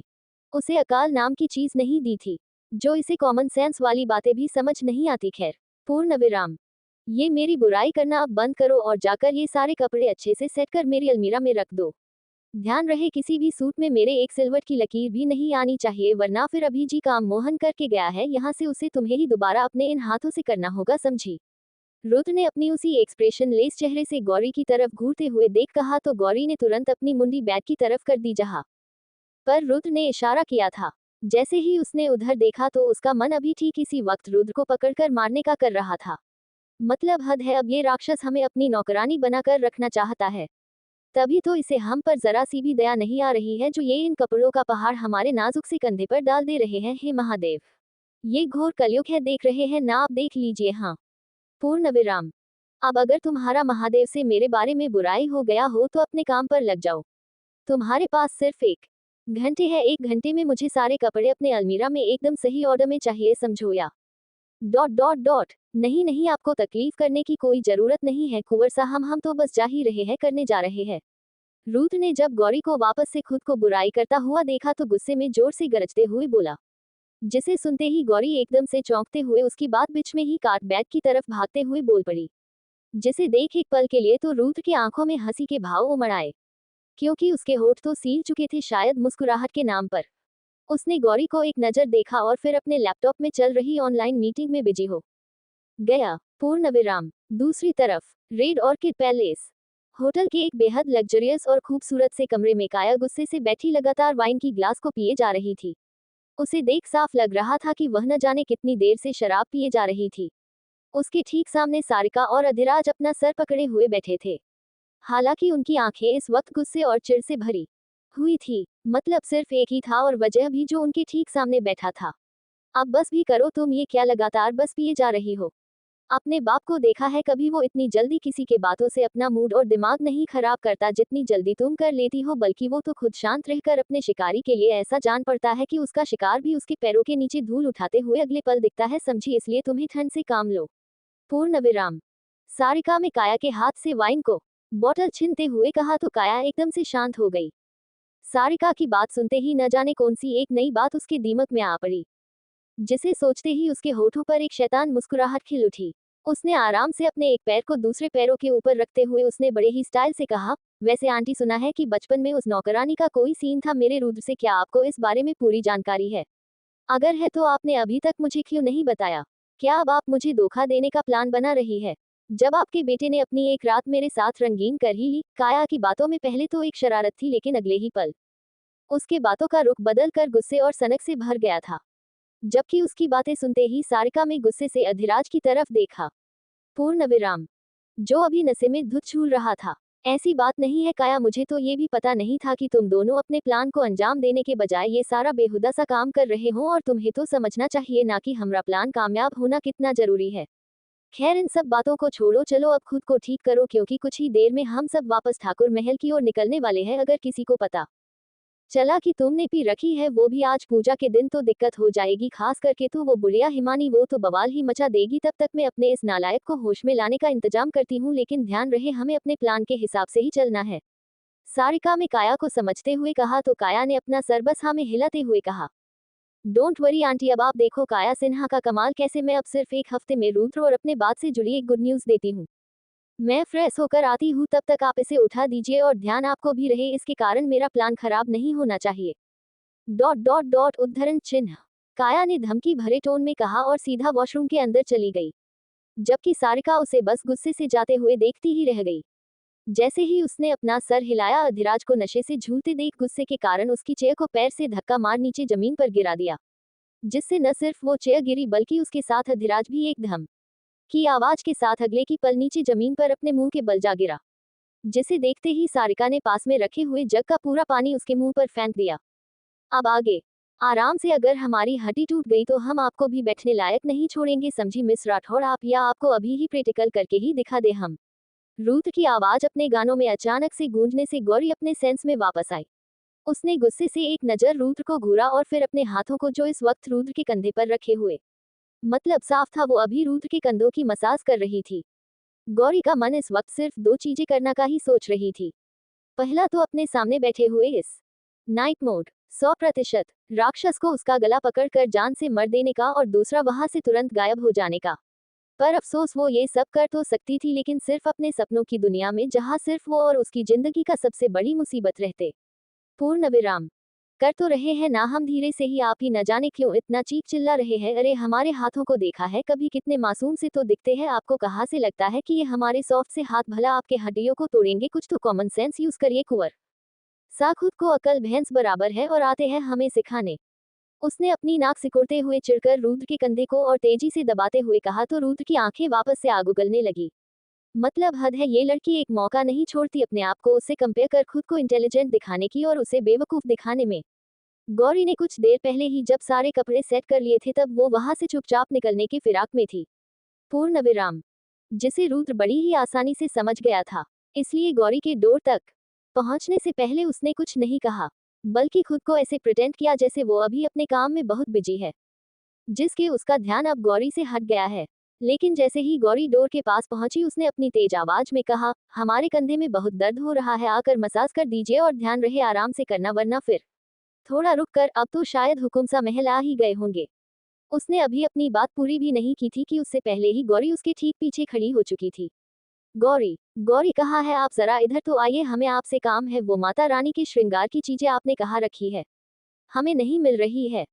उसे अकाल नाम की चीज नहीं दी थी, जो इसे कॉमन सेंस वाली बातें भी समझ नहीं आती? खैर, पूर्ण विराम। ये मेरी बुराई करना अब बंद करो और जाकर ये सारे कपड़े अच्छे से सेट कर मेरी अलमीरा में रख दो। ध्यान रहे किसी भी सूट में मेरे एक सिल्वर की लकीर भी नहीं आनी चाहिए, वरना फिर अभी जी काम मोहन करके गया है यहाँ से, उसे तुम्हें ही दोबारा अपने इन हाथों से करना होगा, समझी? रुद्र ने अपनी उसी एक्सप्रेशन लेस चेहरे से गौरी की तरफ घूरते हुए देख कहा तो गौरी ने तुरंत अपनी मुंडी बैग की तरफ कर दी जहां पर रुद्र ने इशारा किया था। जैसे ही उसने उधर देखा तो उसका मन अभी ठीक इसी वक्त रुद्र को पकड़कर मारने का कर रहा था। मतलब हद है, अब ये राक्षस हमें अपनी नौकरानी बनाकर रखना चाहता है। तभी तो इसे हम पर जरा सी भी दया नहीं आ रही है, जो ये इन कपड़ों का पहाड़ हमारे नाजुक से कंधे पर डाल दे रहे हैं। हे महादेव, ये घोर कलयुग है, देख रहे हैं ना आप, देख लीजिए। हाँ, पूर्ण विराम। अब अगर तुम्हारा महादेव से मेरे बारे में बुराई हो गया हो तो अपने काम पर लग जाओ। तुम्हारे पास सिर्फ 1 घंटे है, 1 घंटे में मुझे सारे कपड़े अपने अलमीरा में एकदम सही ऑर्डर में चाहिए, समझो? या डॉट डॉट डॉट। नहीं नहीं, आपको तकलीफ करने की कोई जरूरत नहीं है कुंवर साहब, हम तो बस जा ही रहे हैं, करने जा रहे हैं। रुद्र ने जब गौरी को वापस से खुद को बुराई करता हुआ देखा तो गुस्से में जोर से गरजते हुए बोला, जिसे सुनते ही गौरी एकदम से चौंकते हुए उसकी बात बीच में ही काट बैग की तरफ भागते हुए बोल पड़ी, जिसे देख एक पल के लिए तो रुद्र की आंखों में हंसी के भाव उमड़ आए, क्योंकि उसके होठ तो सील चुके थे शायद मुस्कुराहट के नाम पर। उसने गौरी को एक नजर देखा और फिर अपने लैपटॉप में चल रही ऑनलाइन मीटिंग में बिजी हो गया। पूर्ण विराम। दूसरी तरफ रेड ऑर्किड पैलेस होटल के एक बेहद लग्जरियस और खूबसूरत से कमरे में काया गुस्से से बैठी लगातार वाइन की ग्लास को पिए जा रही थी। उसे देख साफ लग रहा था कि वह न जाने कितनी देर से शराब पिए जा रही थी। उसके ठीक सामने सारिका और अधिराज अपना सर पकड़े हुए बैठे थे। हालांकि उनकी आंखें इस वक्त गुस्से और चिढ़ से भरी हुई थी। मतलब सिर्फ एक ही था और वजह भी, जो उनके ठीक सामने बैठा था। अब बस भी करो तुम, ये क्या लगातार बस पिए जा रही हो? अपने बाप को देखा है कभी वो इतनी जल्दी किसी के बातों से अपना मूड और दिमाग नहीं खराब करता जितनी जल्दी तुम कर लेती हो, बल्कि वो तो खुद शांत रहकर अपने शिकारी के लिए ऐसा जान पड़ता है कि उसका शिकार भी उसके पैरों के नीचे धूल उठाते हुए अगले पल दिखता है, समझी? इसलिए तुम्हें ठंड से काम लो। पूर्ण विराम। सारिका में काया के हाथ से वाइन को बॉटल छीनते हुए कहा तो काया एकदम से शांत हो गई। सारिका की बात सुनते ही न जाने कौन सी एक नई बात उसके दिमाग में आ पड़ी, जिसे सोचते ही उसके होठों पर एक शैतान मुस्कुराहट खिल उठी। उसने आराम से अपने एक पैर को दूसरे पैरों के ऊपर रखते हुए उसने बड़े ही स्टाइल से कहा, वैसे आंटी सुना है कि बचपन में उस नौकरानी का कोई सीन था मेरे रुद्र से, क्या आपको इस बारे में पूरी जानकारी है? अगर है तो आपने अभी तक मुझे क्यों नहीं बताया? क्या अब आप मुझे धोखा देने का प्लान बना रही है? जब आपके बेटे ने अपनी एक रात मेरे साथ रंगीन कर ही ली। काया की बातों में पहले तो एक शरारत थी, लेकिन अगले ही पल उसके बातों का रुख बदल कर गुस्से और सनक से भर गया था, जबकि उसकी बातें सुनते ही सारिका में गुस्से से अधिराज की तरफ देखा। पूर्ण विराम। जो अभी नशे में धुत झूल रहा था, ऐसी बात नहीं है काया, मुझे तो ये भी पता नहीं था कि तुम दोनों अपने प्लान को अंजाम देने के बजाय ये सारा बेहुदा सा काम कर रहे हो, और तुम्हें तो समझना चाहिए ना कि हमारा प्लान कामयाब होना कितना जरूरी है। खैर, इन सब बातों को छोड़ो, चलो अब खुद को ठीक करो, क्योंकि कुछ ही देर में हम सब वापस ठाकुर महल की ओर निकलने वाले हैं। अगर किसी को पता चला कि तुमने पी रखी है, वो भी आज पूजा के दिन, तो दिक्कत हो जाएगी, खास करके तो वो बुढ़िया हिमानी, वो तो बवाल ही मचा देगी। तब तक मैं अपने इस नालायक को होश में लाने का इंतजाम करती हूँ, लेकिन ध्यान रहे हमें अपने प्लान के हिसाब से ही चलना है। सारिका ने काया को समझते हुए कहा, तो काया ने अपना सर बस हाँ में हिलाते हुए कहा, डोंट वरी आंटी, अब आप देखो काया सिन्हा का कमाल कैसे। मैं अब सिर्फ एक हफ्ते में रुद्र और अपने बात से जुड़ी एक गुड न्यूज़ देती हूँ। मैं फ्रेश होकर आती हूँ, तब तक आप इसे उठा दीजिए और ध्यान आपको भी रहे, इसके कारण मेरा प्लान खराब नहीं होना चाहिए। डॉट डॉट डॉट उद्धरण चिन्ह। काया ने धमकी भरे टोन में कहा और सीधा वॉशरूम के अंदर चली गई, जबकि सारिका उसे बस गुस्से से जाते हुए देखती ही रह गई। जैसे ही उसने अपना सर हिलाया, अधिराज को नशे से झूलते देख गुस्से के कारण उसकी चेयर को पैर से धक्का मार नीचे जमीन पर गिरा दिया, जिससे न सिर्फ वो चेयर गिरी बल्कि उसके साथ अधिराज भी एक धम की आवाज के साथ अगले की पल नीचे जमीन पर अपने मुंह के बल जा गिरा, जिसे देखते ही सारिका ने पास में रखे हुए जग का पूरा पानी उसके मुंह पर फेंक दिया। अब आगे आराम से, अगर हमारी हड्डी टूट गई तो हम आपको भी बैठने लायक नहीं छोड़ेंगे, समझी मिस राठौड़ आप, या आपको अभी ही प्रैक्टिकल करके ही दिखा दे हम। रुद्र की आवाज अपने गानों में अचानक से गूंजने से गौरी अपने सेंस में वापस आई। उसने गुस्से से एक नजर रुद्र को घूरा और फिर अपने हाथों को जो इस वक्त रुद्र के कंधे पर रखे हुए, मतलब साफ था वो अभी रुद्र के कंधों की मसाज कर रही थी। गौरी का मन इस वक्त सिर्फ दो चीजें करना का ही सोच रही थी। पहला तो अपने सामने बैठे हुए इस नाइट मोड 100% राक्षस को उसका गला पकड़कर जान से मर देने का, और दूसरा वहां से तुरंत गायब हो जाने का। पर अफसोस वो ये सब कर तो सकती थी, लेकिन सिर्फ अपने सपनों की दुनिया में, जहां सिर्फ वो और उसकी जिंदगी का सबसे बड़ी मुसीबत रहते। पूर्ण विराम। कर तो रहे हैं ना हम धीरे से ही, आप ही न जाने क्यों इतना चीख चिल्ला रहे हैं। अरे हमारे हाथों को देखा है कभी, कितने मासूम से तो दिखते हैं, आपको कहाँ से लगता है कि ये हमारे सॉफ्ट से हाथ भला आपके हड्डियों को तोड़ेंगे? कुछ तो कॉमन सेंस यूज करिए कुंवर सा, खुद को अकल भैंस बराबर है और आते हैं हमें सिखाने। उसने अपनी नाक सिकुड़ते हुए चिढ़कर रुद्र के कंधे को और तेजी से दबाते हुए कहा, तो रुद्र की आंखें वापस से आग उगलने लगी। मतलब हद है, ये लड़की एक मौका नहीं छोड़ती अपने आप को उससे कंपेयर कर खुद को इंटेलिजेंट दिखाने की और उसे बेवकूफ दिखाने में। गौरी ने कुछ देर पहले ही जब सारे कपड़े सेट कर लिए थे, तब वो वहां से चुपचाप निकलने की फिराक में थी। पूर्ण विराम। जिसे रुद्र बड़ी ही आसानी से समझ गया था, इसलिए गौरी के डोर तक पहुंचने से पहले उसने कुछ नहीं कहा, बल्कि खुद को ऐसे प्रिटेंड किया जैसे वो अभी अपने काम में बहुत बिजी है, जिसके उसका ध्यान अब गौरी से हट गया है। लेकिन जैसे ही गौरी डोर के पास पहुंची, उसने अपनी तेज आवाज में कहा, हमारे कंधे में बहुत दर्द हो रहा है, आकर मसाज कर दीजिए और ध्यान रहे आराम से करना, वरना फिर थोड़ा रुक कर, अब तो शायद हुकुम सा महल आ ही गए होंगे। उसने अभी अपनी बात पूरी भी नहीं की थी कि उससे पहले ही गौरी उसके ठीक पीछे खड़ी हो चुकी थी। गौरी, गौरी कहाँ है आप? जरा इधर तो आइए, हमें आपसे काम है। वो माता रानी के श्रृंगार की चीजें आपने कहाँ रखी है? हमें नहीं मिल रही है।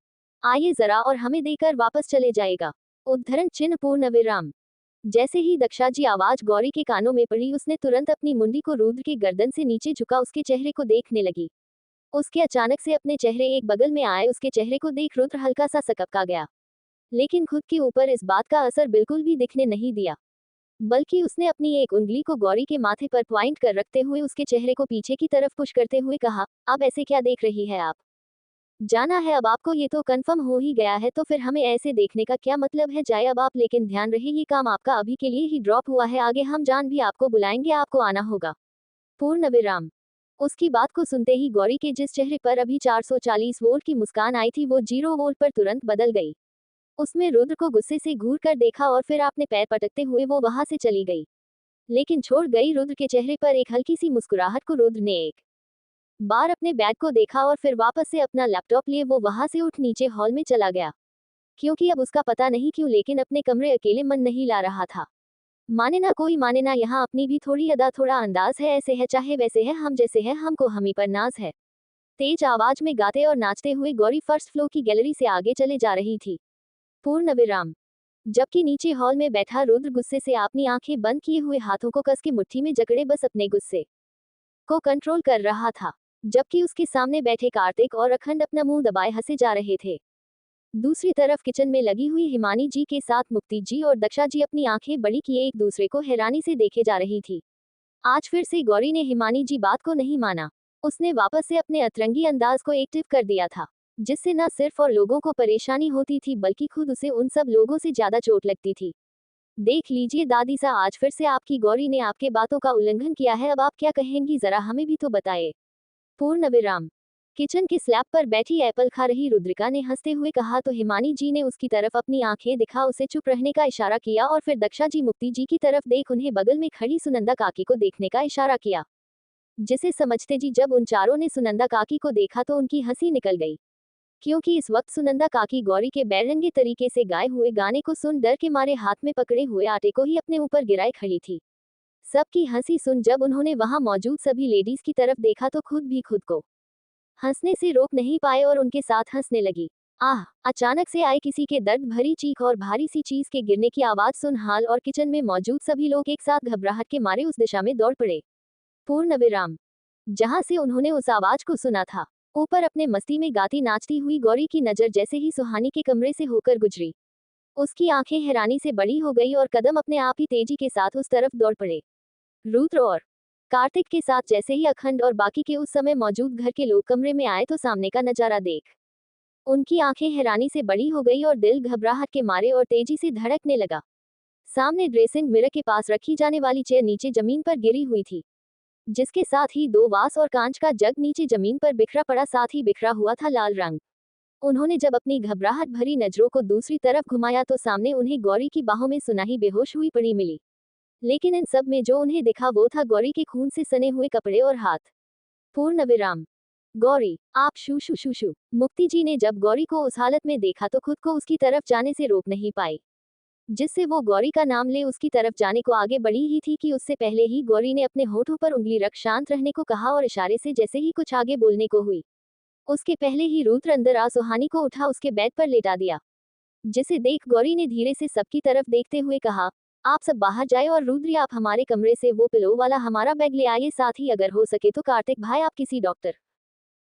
आइए जरा और हमें देकर वापस चले जाएगा। उद्धरण चिन्ह पूर्ण विराम। जैसे ही दक्षा जी आवाज गौरी के कानों में पड़ी, उसने तुरंत अपनी मुंडी को रुद्र की गर्दन से नीचे झुका उसके चेहरे को देखने लगी। उसके अचानक से अपने चेहरे एक बगल में आए उसके चेहरे को देख रुद्र हल्का सा सकपका गया, लेकिन खुद के ऊपर इस बात का असर बिल्कुल भी दिखने नहीं दिया, बल्कि उसने अपनी एक उंगली को गौरी के माथे पर पॉइंट कर रखते हुए उसके चेहरे को पीछे की तरफ पुश करते हुए कहा, अब ऐसे क्या देख रही है आप? जाना है अब आपको? ये तो कंफर्म हो ही गया है, तो फिर हमें ऐसे देखने का क्या मतलब है? जाए अब आप, लेकिन ध्यान रहे ये काम आपका अभी के लिए ही ड्रॉप हुआ है, आगे हम जान भी आपको बुलाएंगे, आपको आना होगा। पूर्ण विराम। उसकी बात को सुनते ही गौरी के जिस चेहरे पर अभी 440 वोल्ट की मुस्कान आई थी, वो 0 वोल्ट पर तुरंत बदल गई। उसमें रुद्र को गुस्से से घूर कर देखा और फिर अपने पैर पटकते हुए वो वहां से चली गई, लेकिन छोड़ गई रुद्र के चेहरे पर एक हल्की सी मुस्कुराहट को। रुद्र ने एक बार अपने बैग को देखा और फिर वापस से अपना लैपटॉप लिए वो वहां से उठ नीचे हॉल में चला गया, क्योंकि अब उसका पता नहीं क्यों, लेकिन अपने कमरे अकेले मन नहीं ला रहा था। माने ना कोई माने ना, यहाँ अपनी भी थोड़ी अदा थोड़ा अंदाज है, ऐसे है चाहे वैसे है, हम जैसे है, हमको हम ही पर नाज है। तेज आवाज में गाते और नाचते हुए गौरी फर्स्ट फ्लोर की गैलरी से आगे चले जा रही थी। पूर्ण विराम। जबकि नीचे हॉल में बैठा रुद्र गुस्से से अपनी आंखें बंद किए हुए हाथों को कस के मुट्ठी में जकड़े बस अपने गुस्से को कंट्रोल कर रहा था, जबकि उसके सामने बैठे कार्तिक और अखंड अपना मुंह दबाए हंसे जा रहे थे। दूसरी तरफ किचन में लगी हुई हिमानी जी के साथ मुक्ति जी और दक्षा जी अपनी आंखें बड़ी किए एक दूसरे को हैरानी से देखे जा रही थी। आज फिर से गौरी ने हिमानी जी बात को नहीं माना। उसने वापस से अपने अतरंगी अंदाज को एक्टिव कर दिया था, जिससे न सिर्फ और लोगों को परेशानी होती थी, बल्कि खुद उसे उन सब लोगों से ज्यादा चोट लगती थी। देख लीजिए दादी सा, आज फिर से आपकी गौरी ने आपके बातों का उल्लंघन किया है, अब आप क्या कहेंगी? जरा हमें भी तो बताए। पूर्ण विराम। किचन के स्लैब पर बैठी एप्पल खा रही रुद्रिका ने हंसते हुए कहा तो हिमानी जी ने उसकी तरफ अपनी आंखें दिखा उसे चुप रहने का इशारा किया और फिर दक्षा जी मुक्ति जी की तरफ देख उन्हें बगल में खड़ी सुनंदा काकी को देखने का इशारा किया, जिसे समझते जी जब उन चारों ने सुनंदा काकी को देखा तो उनकी हंसी निकल गई, क्योंकि इस वक्त सुनंदा काकी गौरी के बैरंगे तरीके से गाए हुए गाने को सुन डर के मारे हाथ में पकड़े हुए आटे को ही अपने ऊपर गिराए खड़ी थी। सबकी हंसी सुन जब उन्होंने वहां मौजूद सभी लेडीज की तरफ देखा तो खुद भी खुद को हंसने से रोक नहीं पाए और उनके साथ हंसने लगी। आह! अचानक से आए किसी के दर्द भरी चीख और भारी सी चीज के गिरने की आवाज सुन हाल और किचन में मौजूद सभी लोग एक साथ घबराहट के मारे उस दिशा में दौड़ पड़े। पूर्ण विराम। जहां से उन्होंने उस आवाज को सुना था, ऊपर अपने मस्ती में गाती नाचती हुई गौरी की नजर जैसे ही सुहानी के कमरे से होकर गुजरी, उसकी आंखें हैरानी से बड़ी हो गई और कदम अपने आप ही तेजी के साथ उस तरफ दौड़ पड़े। रुद्र और कार्तिक के साथ जैसे ही अखंड और बाकी के उस समय मौजूद घर के लोग कमरे में आए तो सामने का नजारा देख उनकी आंखें हैरानी से बड़ी हो गई और दिल घबराहट के मारे और तेजी से धड़कने लगा। सामने ड्रेसिंग मिरर के पास रखी जाने वाली चेयर नीचे जमीन पर गिरी हुई थी, जिसके साथ ही दो वास और कांच का जग नीचे जमीन पर बिखरा पड़ा, साथ ही बिखरा हुआ था लाल रंग। उन्होंने जब अपनी घबराहट भरी नजरों को दूसरी तरफ घुमाया तो सामने उन्हें गौरी की बाहों में सुनाही बेहोश हुई पड़ी मिली, लेकिन इन सब में जो उन्हें दिखा वो था गौरी के खून से सने हुए कपड़े और हाथ। पूर्ण विराम। गौरी, आप शू शू शू शू। मुक्ति जी ने जब गौरी को उस हालत में देखा तो खुद को उसकी तरफ जाने से रोक नहीं पाई, जिससे वो गौरी का नाम ले उसकी तरफ जाने को आगे बढ़ी ही थी कि उससे पहले ही गौरी ने अपने होठों पर उंगली रख शांत रहने को कहा और इशारे से जैसे ही कुछ आगे बोलने को हुई, उसके पहले ही रुद्र अंदर आ सुहानी को उठा उसके बेड पर लेटा दिया, जिसे देख गौरी ने धीरे से सबकी तरफ देखते हुए कहा, आप सब बाहर जाए और रुद्री आप हमारे कमरे से वो पिलो वाला हमारा बैग ले आइए, साथ ही अगर हो सके तो कार्तिक भाई आप किसी डॉक्टर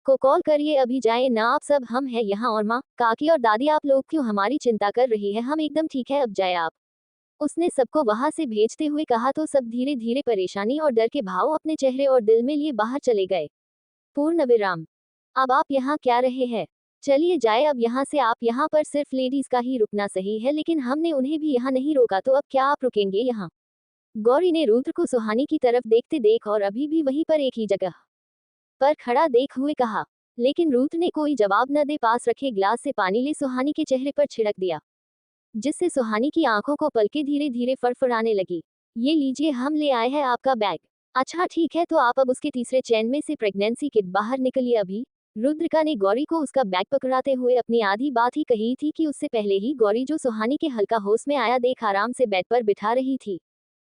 को कॉल करिए, अभी जाए ना आप सब, हम हैं यहाँ और माँ काकी और दादी आप लोग क्यों हमारी चिंता कर रही है, हम एकदम ठीक है, अब जाए आप। उसने सबको वहां से भेजते हुए कहा तो सब धीरे धीरे परेशानी और डर के भाव अपने चेहरे और दिल में लिए बाहर चले गए। पूर्ण विराम। अब आप यहाँ क्या रहे हैं, चलिए जाए अब यहाँ से, आप यहाँ पर सिर्फ लेडीज का ही रुकना सही है, लेकिन हमने उन्हें भी यहाँ नहीं रोका तो अब क्या आप रुकेंगे यहाँ। गौरी ने रुद्र को सुहानी की तरफ देखते देख और अभी भी वहीं पर एक ही जगह पर खड़ा देख हुए कहा, लेकिन रुद्र ने कोई जवाब न दे पास रखे ग्लास से पानी ले सुहानी के चेहरे पर छिड़क दिया, जिससे सुहानी की आंखों को पलके धीरे धीरे फड़फड़ाने लगी। ये लीजिए, हम ले आए हैं आपका बैग। अच्छा ठीक है, तो आप अब उसके तीसरे चैन में से प्रेगनेंसी किट बाहर निकलिए अभी। रुद्रिका ने गौरी को उसका बैग पकड़ाते हुए अपनी आधी बात ही कही थी कि उससे पहले ही गौरी जो सुहानी के हल्का होश में आया देख आराम से बेड पर बिठा रही थी,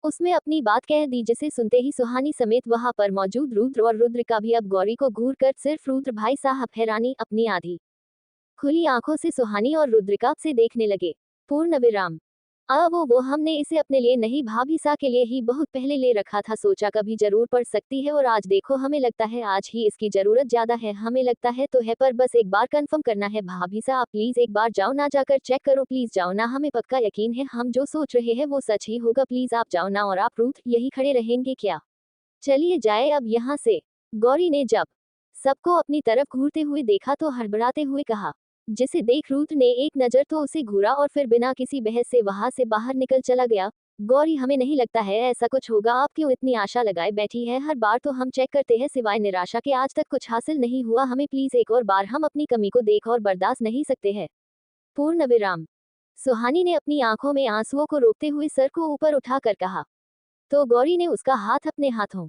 उसमें अपनी बात कह दी, जिसे सुनते ही सुहानी समेत वहां पर मौजूद रुद्र और रुद्रिका भी अब गौरी को घूर कर सिर्फ रुद्र भाई साहब हैरानी अपनी आधी खुली आंखों से सुहानी और रुद्रिका से देखने लगे। पूर्ण विराम। वो हमने इसे अपने लिए नहीं भाभी सा के लिए ही बहुत पहले ले रखा था, सोचा कभी जरूर पड़ सकती है और आज देखो हमें लगता है आज ही इसकी जरूरत ज्यादा है, हमें लगता है तो है, पर बस एक बार कंफर्म करना है भाभी सा, आप प्लीज एक बार जाओ ना, जाकर चेक करो प्लीज, जाओ ना, हमें पक्का यकीन है हम जो सोच रहे हैं वो सच ही होगा, प्लीज आप जाओ ना। और आप रूथ यही खड़े रहेंगे क्या, चलिए जाए अब यहाँ से। गौरी ने जब सबको अपनी तरफ घूरते हुए देखा तो हड़बड़ाते हुए कहा, जिसे देख रुद्र ने एक नजर तो उसे घूरा और फिर बिना किसी बहस से वहां से बाहर निकल चला गया। गौरी, हमें नहीं लगता है ऐसा कुछ होगा, आप क्यों इतनी आशा लगाए बैठी है, हर बार तो हम चेक करते हैं सिवाय निराशा के आज तक कुछ हासिल नहीं हुआ, हमें प्लीज एक और बार, हम अपनी कमी को देख और बर्दाश्त नहीं सकते हैं। पूर्ण विराम। सुहानी ने अपनी आंखों में आंसुओं को रोकते हुए सर को ऊपर उठाकर कहा, तो गौरी ने उसका हाथ अपने हाथों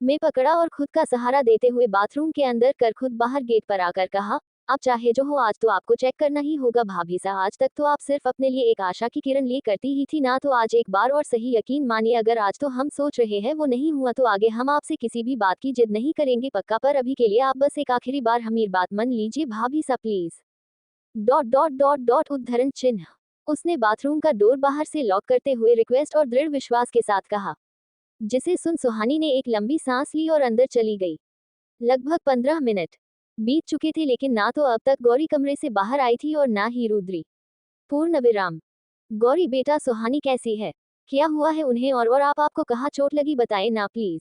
में पकड़ा और खुद का सहारा देते हुए बाथरूम के अंदर कर खुद बाहर गेट पर आकर कहा, अब चाहे जो हो आज तो आपको चेक करना ही होगा भाभी सा, आज तक तो आप सिर्फ अपने लिए एक आशा की किरण लिए करती ही थी ना, तो आज एक बार और सही यकीन मानिए, अगर आज तो हम सोच रहे हैं वो नहीं हुआ तो आगे हम आपसे किसी भी बात की जिद नहीं करेंगे पक्का, पर अभी के लिए आप बस एक आखिरी बार हमीर बात मान लीजिए भाभी सा please. Dot dot dot dot उद्धरण चिन्ह। उसने बाथरूम का डोर बाहर से लॉक करते हुए रिक्वेस्ट और दृढ़ विश्वास के साथ कहा, जिसे सुन सुहानी ने एक लंबी सांस ली और अंदर चली गई। लगभग 15 मिनट बीत चुके थे, लेकिन ना तो अब तक गौरी कमरे से बाहर आई थी और ना ही रुद्री। पूर्ण विराम। गौरी बेटा, सुहानी कैसी है, क्या हुआ है उन्हें, और आपको कहाँ चोट लगी बताएं ना प्लीज।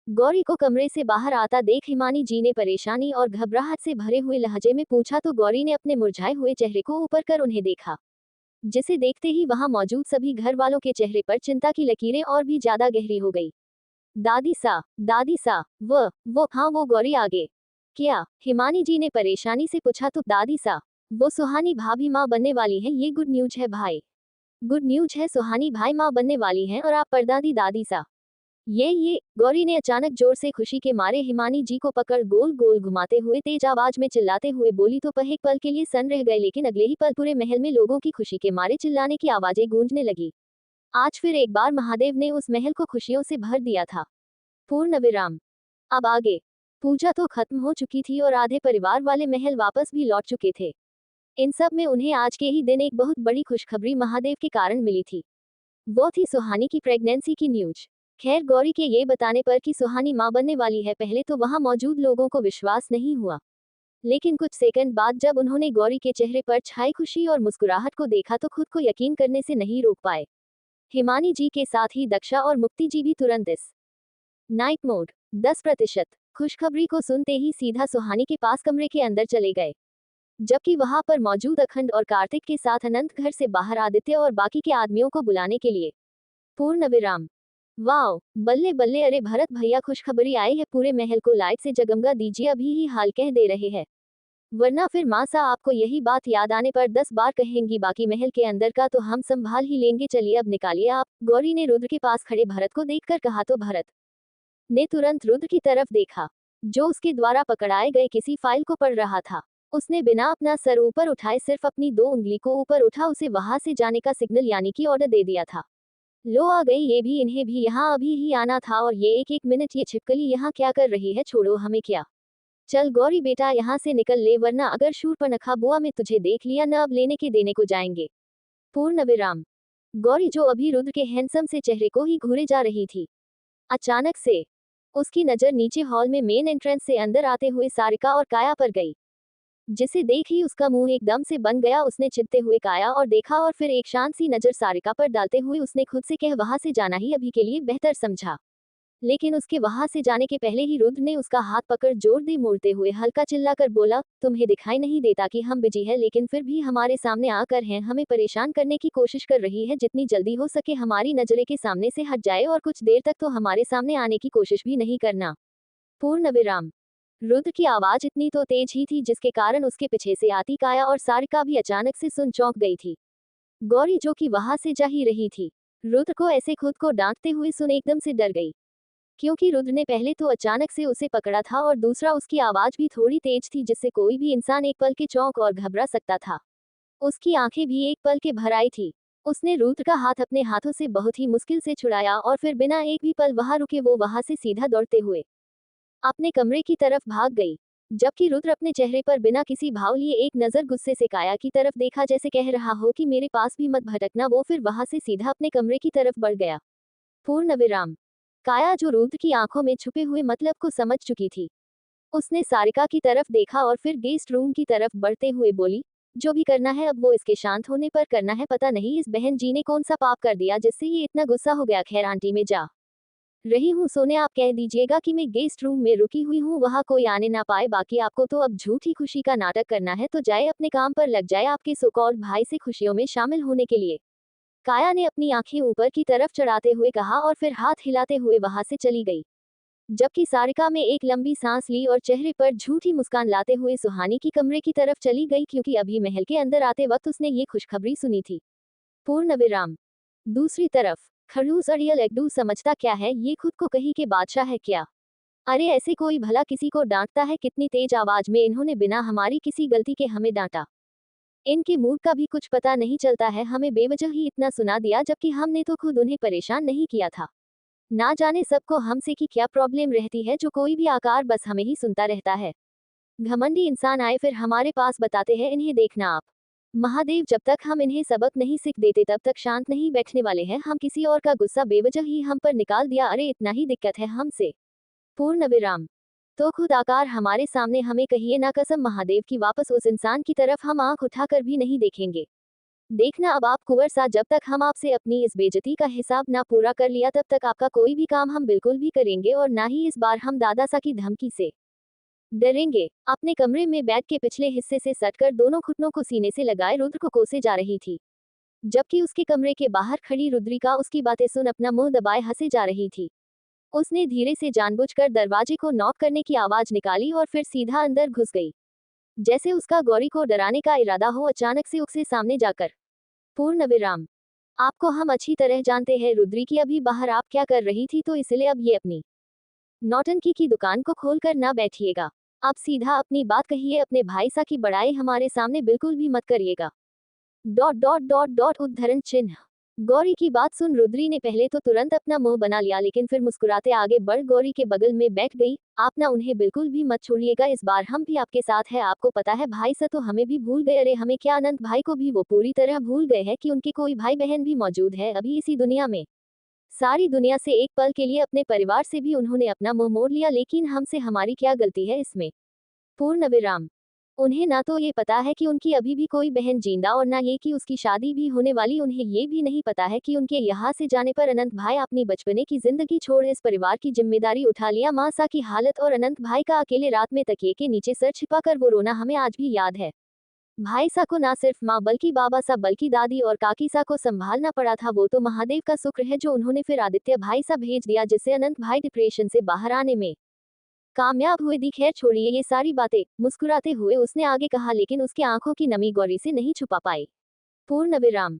गौरी को कमरे से बाहर आता देख हिमानी जी ने परेशानी और घबराहट से भरे हुए लहजे में पूछा तो गौरी ने अपने मुरझाए हुए चेहरे को ऊपर कर उन्हें देखा, जिसे देखते ही वहां मौजूद सभी घर वालों के चेहरे पर चिंता की लकीरें और भी ज्यादा गहरी हो गई। दादी सा, वो हाँ वो गौरी आगे क्या? हिमानी जी ने परेशानी से पूछा। तो दादी सा, वो सुहानी भाभी माँ बनने वाली है, ये गुड न्यूज है भाई। गुड न्यूज है, सुहानी भाई माँ बनने वाली हैं और आप परदादी दादी सा। ये गौरी ने अचानक जोर से खुशी के मारे हिमानी जी को पकड़ गोल गोल घुमाते हुए तेज आवाज में चिल्लाते हुए बोली। तो एक पल के लिए सन रह गए, लेकिन अगले ही पल पूरे महल में लोगों की खुशी के मारे चिल्लाने की आवाजें गूंजने लगी। आज फिर एक बार महादेव ने उस महल को खुशियों से भर दिया था। पूर्ण विराम। अब आगे। पूजा तो खत्म हो चुकी थी और आधे परिवार वाले महल वापस भी लौट चुके थे। इन सब में उन्हें आज के ही दिन एक बहुत बड़ी खुशखबरी महादेव के कारण मिली थी। वो थी सुहानी की प्रेगनेंसी की न्यूज। खैर, गौरी के ये बताने पर कि सुहानी मां बनने वाली है, पहले तो वहां मौजूद लोगों को विश्वास नहीं हुआ। लेकिन कुछ सेकंड बाद जब उन्होंने गौरी के चेहरे पर छाई खुशी और मुस्कुराहट को देखा तो खुद को यकीन करने से नहीं रोक पाए। हिमानी जी के साथ ही दक्षा और मुक्ति जी भी तुरंत इस नाइट मोड 10% खुशखबरी को सुनते ही सीधा सुहानी के पास कमरे के अंदर चले गए, जबकि वहां पर मौजूद अखंड और कार्तिक के साथ अनंत घर से बाहर आदित्य और बाकी के आदमियों को बुलाने के लिए। पूर्ण विराम। वाओ, बल्ले बल्ले, अरे भरत भैया खुशखबरी आई है, पूरे महल को लाइट से जगमगा दीजिए, अभी ही हाल कह दे रहे हैं, वरना फिर माँ सा आपको यही बात याद आने पर 10 बार कहेंगी, बाकी महल के अंदर का तो हम संभाल ही लेंगे, चलिए अब निकालिए आप। गौरी ने रुद्र के पास खड़े भरत को देखकर कहा। तो भरत ने तुरंत रुद्र की तरफ देखा, जो उसके द्वारा पकड़ाए गए किसी फाइल को पढ़ रहा था। उसने बिना अपना सर ऊपर उठाए सिर्फ अपनी 2 उंगली को ऊपर उठा उसे वहां से जाने का सिग्नल यानी कि ऑर्डर दे दिया था। लो आ गई ये भी, इन्हें भी यहाँ अभी ही आना था। और ये एक मिनट, ये छिपकली यहाँ क्या कर रही है, छोड़ो हमें क्या। चल गौरी बेटा यहाँ से निकल ले, वरना अगर शूर्पणखा बुआ में तुझे देख लिया न, अब लेने के देने को जाएंगे। पूर्ण विराम। गौरी जो अभी रुद्र के हैंडसम से चेहरे को ही घूरे जा रही थी, अचानक से उसकी नजर नीचे हॉल में मेन एंट्रेंस से अंदर आते हुए सारिका और काया पर गई, जिसे देख ही उसका मुंह एकदम से बन गया। उसने चिढ़ते हुए काया और देखा और फिर एक शांत सी नजर सारिका पर डालते हुए उसने खुद से कह वहां से जाना ही अभी के लिए बेहतर समझा। लेकिन उसके वहां से जाने के पहले ही रुद्र ने उसका हाथ पकड़ जोर दे मोड़ते हुए हल्का चिल्लाकर बोला, तुम्हें दिखाई नहीं देता कि हम बिजी है, लेकिन फिर भी हमारे सामने आकर हैं, हमें परेशान करने की कोशिश कर रही है, जितनी जल्दी हो सके हमारी नजरे के सामने से हट जाए और कुछ देर तक तो हमारे सामने आने की कोशिश भी नहीं करना। पूर्ण विराम। रुद्र की आवाज इतनी तो तेज ही थी जिसके कारण उसके पीछे से आती काया और सारिका भी अचानक से सुन चौंक गई थी। गौरी जो कि वहां से जा ही रही थी, रुद्र को ऐसे खुद को डांटते हुए सुन एकदम से डर गई, क्योंकि रुद्र ने पहले तो अचानक से उसे पकड़ा था और दूसरा उसकी आवाज भी थोड़ी तेज थी जिससे कोई भी इंसान एक पल के चौंक और घबरा सकता था। उसकी आंखें भी एक पल के भर आई थी। उसने रुद्र का हाथ अपने हाथों से बहुत ही मुश्किल से छुड़ाया और फिर बिना एक भी पल वहां रुके वो वहां से सीधा दौड़ते हुए अपने कमरे की तरफ भाग गई, जबकि रुद्र अपने चेहरे पर बिना किसी भाव लिए एक नजर गुस्से से काया की तरफ देखा, जैसे कह रहा हो कि मेरे पास भी मत भटकना। वो फिर वहां से सीधा अपने कमरे की तरफ बढ़ गया। पूर्ण विराम। काया जो रुद्र की आंखों में छुपे हुए मतलब को समझ चुकी थी, उसने सारिका की तरफ देखा और फिर गेस्ट रूम की तरफ बढ़ते हुए बोली, जो भी करना है अब वो इसके शांत होने पर करना है, पता नहीं इस बहन जी ने कौन सा पाप कर दिया जिससे ये इतना गुस्सा हो गया। खैर आंटी में जा रही हूँ सोने, आप कह दीजिएगा कि मैं गेस्ट रूम में रुकी हुई हूँ, वहाँ कोई आने ना पाए, बाकी आपको तो अब झूठी खुशी का नाटक करना है तो जाए अपने काम पर लग जाए आपके सो-कॉल्ड भाई से खुशियों में शामिल होने के लिए। काया ने अपनी आंखें ऊपर की तरफ चढ़ाते हुए कहा और फिर हाथ हिलाते हुए वहां से चली गई, जबकि सारिका में एक लंबी सांस ली और चेहरे पर झूठी मुस्कान लाते हुए सुहानी की कमरे की तरफ चली गई, क्योंकि अभी महल के अंदर आते वक्त उसने ये खुशखबरी सुनी थी। पूर्ण विराम। दूसरी तरफ खड़ूस अड़ियल एक्डू समझता क्या है, ये खुद को कहीं के बादशाह है क्या? अरे ऐसे कोई भला किसी को डांटता है? कितनी तेज आवाज में इन्होंने बिना हमारी किसी गलती के हमें डांटा। इनके मूड का भी कुछ पता नहीं चलता है, हमें बेवजह ही इतना सुना दिया, जबकि हमने तो खुद उन्हें परेशान नहीं किया था। ना जाने सबको हमसे की क्या प्रॉब्लम रहती है, जो कोई भी आकार बस हमें ही सुनता रहता है। घमंडी इंसान आए फिर हमारे पास बताते हैं, इन्हें देखना आप। महादेव, जब तक हम इन्हें सबक नहीं सीख देते तब तक शांत नहीं बैठने वाले हैं। हम किसी और का गुस्सा बेवजह ही हम पर निकाल दिया, अरे इतना ही दिक्कत है हमसे। पूर्ण विराम। तो खुद आकार हमारे सामने हमें कहिए ना, कसम महादेव की, वापस उस इंसान की तरफ हम आंख उठाकर भी नहीं देखेंगे। देखना अब आप कुंवर सा, जब तक हम आपसे अपनी इस बेइज्जती का हिसाब ना पूरा कर लिया तब तक आपका कोई भी काम हम बिल्कुल भी करेंगे, और ना ही इस बार हम दादा सा की धमकी से डरेंगे। अपने कमरे में बैग के पिछले हिस्से से सटकर दोनों घुटनों को सीने से लगाए रुद्र को कोसे जा रही थी, जबकि उसके कमरे के बाहर खड़ी रुद्रिका उसकी बातें सुन अपना मुंह दबाए हंसे जा रही थी। उसने धीरे से जानबूझकर दरवाजे को नॉक करने की आवाज निकाली और फिर सीधा अंदर घुस गई। जैसे उसका गौरी को डराने का इरादा हो, अचानक से उसके सामने जाकर पूर्ण विराम। आपको हम अच्छी तरह जानते हैं रुद्री की, अभी बाहर आप क्या कर रही थी, तो इसलिए अब ये अपनी नौटंकी की दुकान को खोल कर ना बैठिएगा। आप सीधा अपनी बात कहिए, अपने भाई सा की बड़ाई हमारे सामने बिल्कुल भी मत करिएगा। डॉट डॉट डॉट डॉट उद्धरण चिन्ह। गौरी की बात सुन रुद्री ने पहले तो तुरंत अपना मुंह बना लिया, लेकिन फिर मुस्कुराते आगे बढ़ गौरी के बगल में बैठ गई। आप ना उन्हें बिल्कुल भी मत छोड़िएगा, इस बार हम भी आपके साथ हैं। आपको पता है भाई सा तो हमें भी भूल गए। अरे हमें क्या, अनंत भाई को भी वो पूरी तरह भूल गए हैं कि उनके कोई भाई बहन भी मौजूद है अभी इसी दुनिया में। सारी दुनिया से एक पल के लिए अपने परिवार से भी उन्होंने अपना मुंह मोड़ लिया, लेकिन हमसे हमारी क्या गलती है इसमें। पूर्ण विराम। उन्हें ना तो ये पता है कि उनकी अभी भी कोई बहन जिंदा और ना ये कि उसकी शादी भी होने वाली। उन्हें ये भी नहीं पता है कि उनके यहाँ से जाने पर अनंत भाई अपनी बचपने की जिंदगी छोड़ इस परिवार की जिम्मेदारी उठा लिया। माँ सा की हालत और अनंत भाई का अकेले रात में तकिए के नीचे सर छिपाकर वो रोना हमें आज भी याद है। भाई सा को ना सिर्फ माँ बल्कि बाबा सा बल्कि दादी और काकी सा को संभालना पड़ा था। वो तो महादेव का शुक्र है जो उन्होंने फिर आदित्य भाई सा भेज दिया, जिससे अनंत भाई डिप्रेशन से बाहर आने में कामयाब हुए। दी खैर छोड़िए ये सारी बातें, मुस्कुराते हुए उसने आगे कहा, लेकिन उसके आंखों की नमी गौरी से नहीं छुपा पाई। पूर्ण विराम।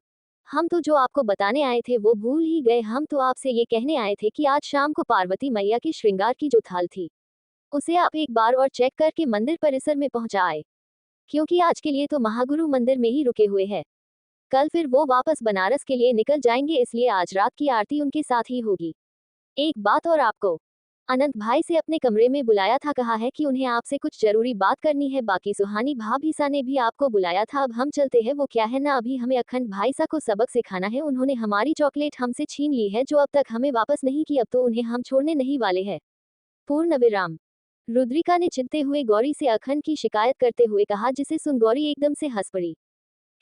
हम तो जो आपको बताने आए थे वो भूल ही गए। हम तो आपसे ये कहने आए थे कि आज शाम को पार्वती मैया की श्रृंगार की जो थाल थी उसे आप एक बार और चेक करके मंदिर परिसर में पहुंचा आए, क्योंकि आज के लिए तो महागुरु मंदिर में ही रुके हुए हैं। कल फिर वो वापस बनारस के लिए निकल जाएंगे, इसलिए आज रात की आरती उनके साथ ही होगी। एक बात और, आपको अनंत भाई से अपने कमरे में बुलाया था, कहा है कि उन्हें आपसे कुछ जरूरी बात करनी है। बाकी सुहानी भाभी सा ने भी आपको बुलाया था। अब हम चलते हैं। वो क्या है ना, अभी हमें अखंड भाई सा को सबक सिखाना है। उन्होंने हमारी चॉकलेट हमसे छीन ली है जो अब तक हमें वापस नहीं की, अब तो उन्हें हम छोड़ने नहीं वाले हैं। पूर्ण विराम। रुद्रिका ने चिंते हुए गौरी से अखंड की शिकायत करते हुए कहा, जिसे सुन गौरी एकदम से हंस पड़ी।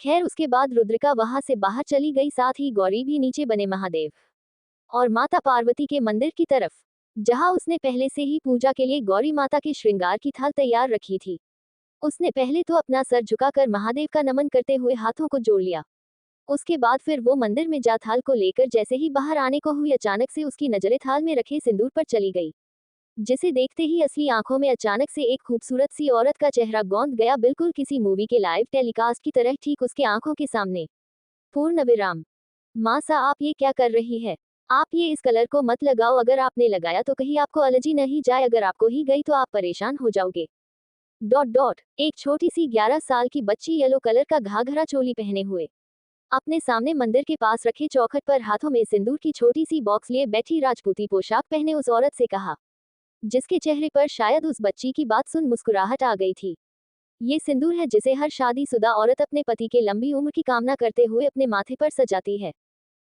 खैर उसके बाद रुद्रिका वहां से बाहर चली गई, साथ ही गौरी भी नीचे बने महादेव और माता पार्वती के मंदिर की तरफ, जहां उसने पहले से ही पूजा के लिए गौरी माता के श्रृंगार की थाल तैयार रखी थी। उसने पहले तो अपना सर झुकाकर महादेव का नमन करते हुए हाथों को जोड़ लिया। उसके बाद फिर वो मंदिर में जा थाल को लेकर जैसे ही बाहर आने को हुई, अचानक से उसकी नजरें थाल में रखे सिंदूर पर चली गई, जिसे देखते ही असली आंखों में अचानक से एक खूबसूरत सी औरत का चेहरा गौंध गया, बिल्कुल किसी मूवी के लाइव टेलीकास्ट की तरह, ठीक उसके आंखों के सामने। पूर्ण विराम। माँ सा आप ये क्या कर रही है? आप ये इस कलर को मत लगाओ, अगर आपने लगाया तो कहीं आपको एलर्जी नहीं जाए, अगर आपको ही गई तो आप परेशान हो जाओगे। Dot dot. एक छोटी सी 11 साल की बच्ची येलो कलर का घाघरा चोली पहने हुए अपने सामने मंदिर के पास रखे चौखट पर हाथों में सिंदूर की छोटी सी बॉक्स लिए बैठी राजपूती पोशाक पहने उस औरत से कहा, जिसके चेहरे पर शायद उस बच्ची की बात सुन मुस्कुराहट आ गई थी। ये सिंदूर है जिसे हर शादीशुदा औरत अपने पति के लंबी उम्र की कामना करते हुए अपने माथे पर सजाती है।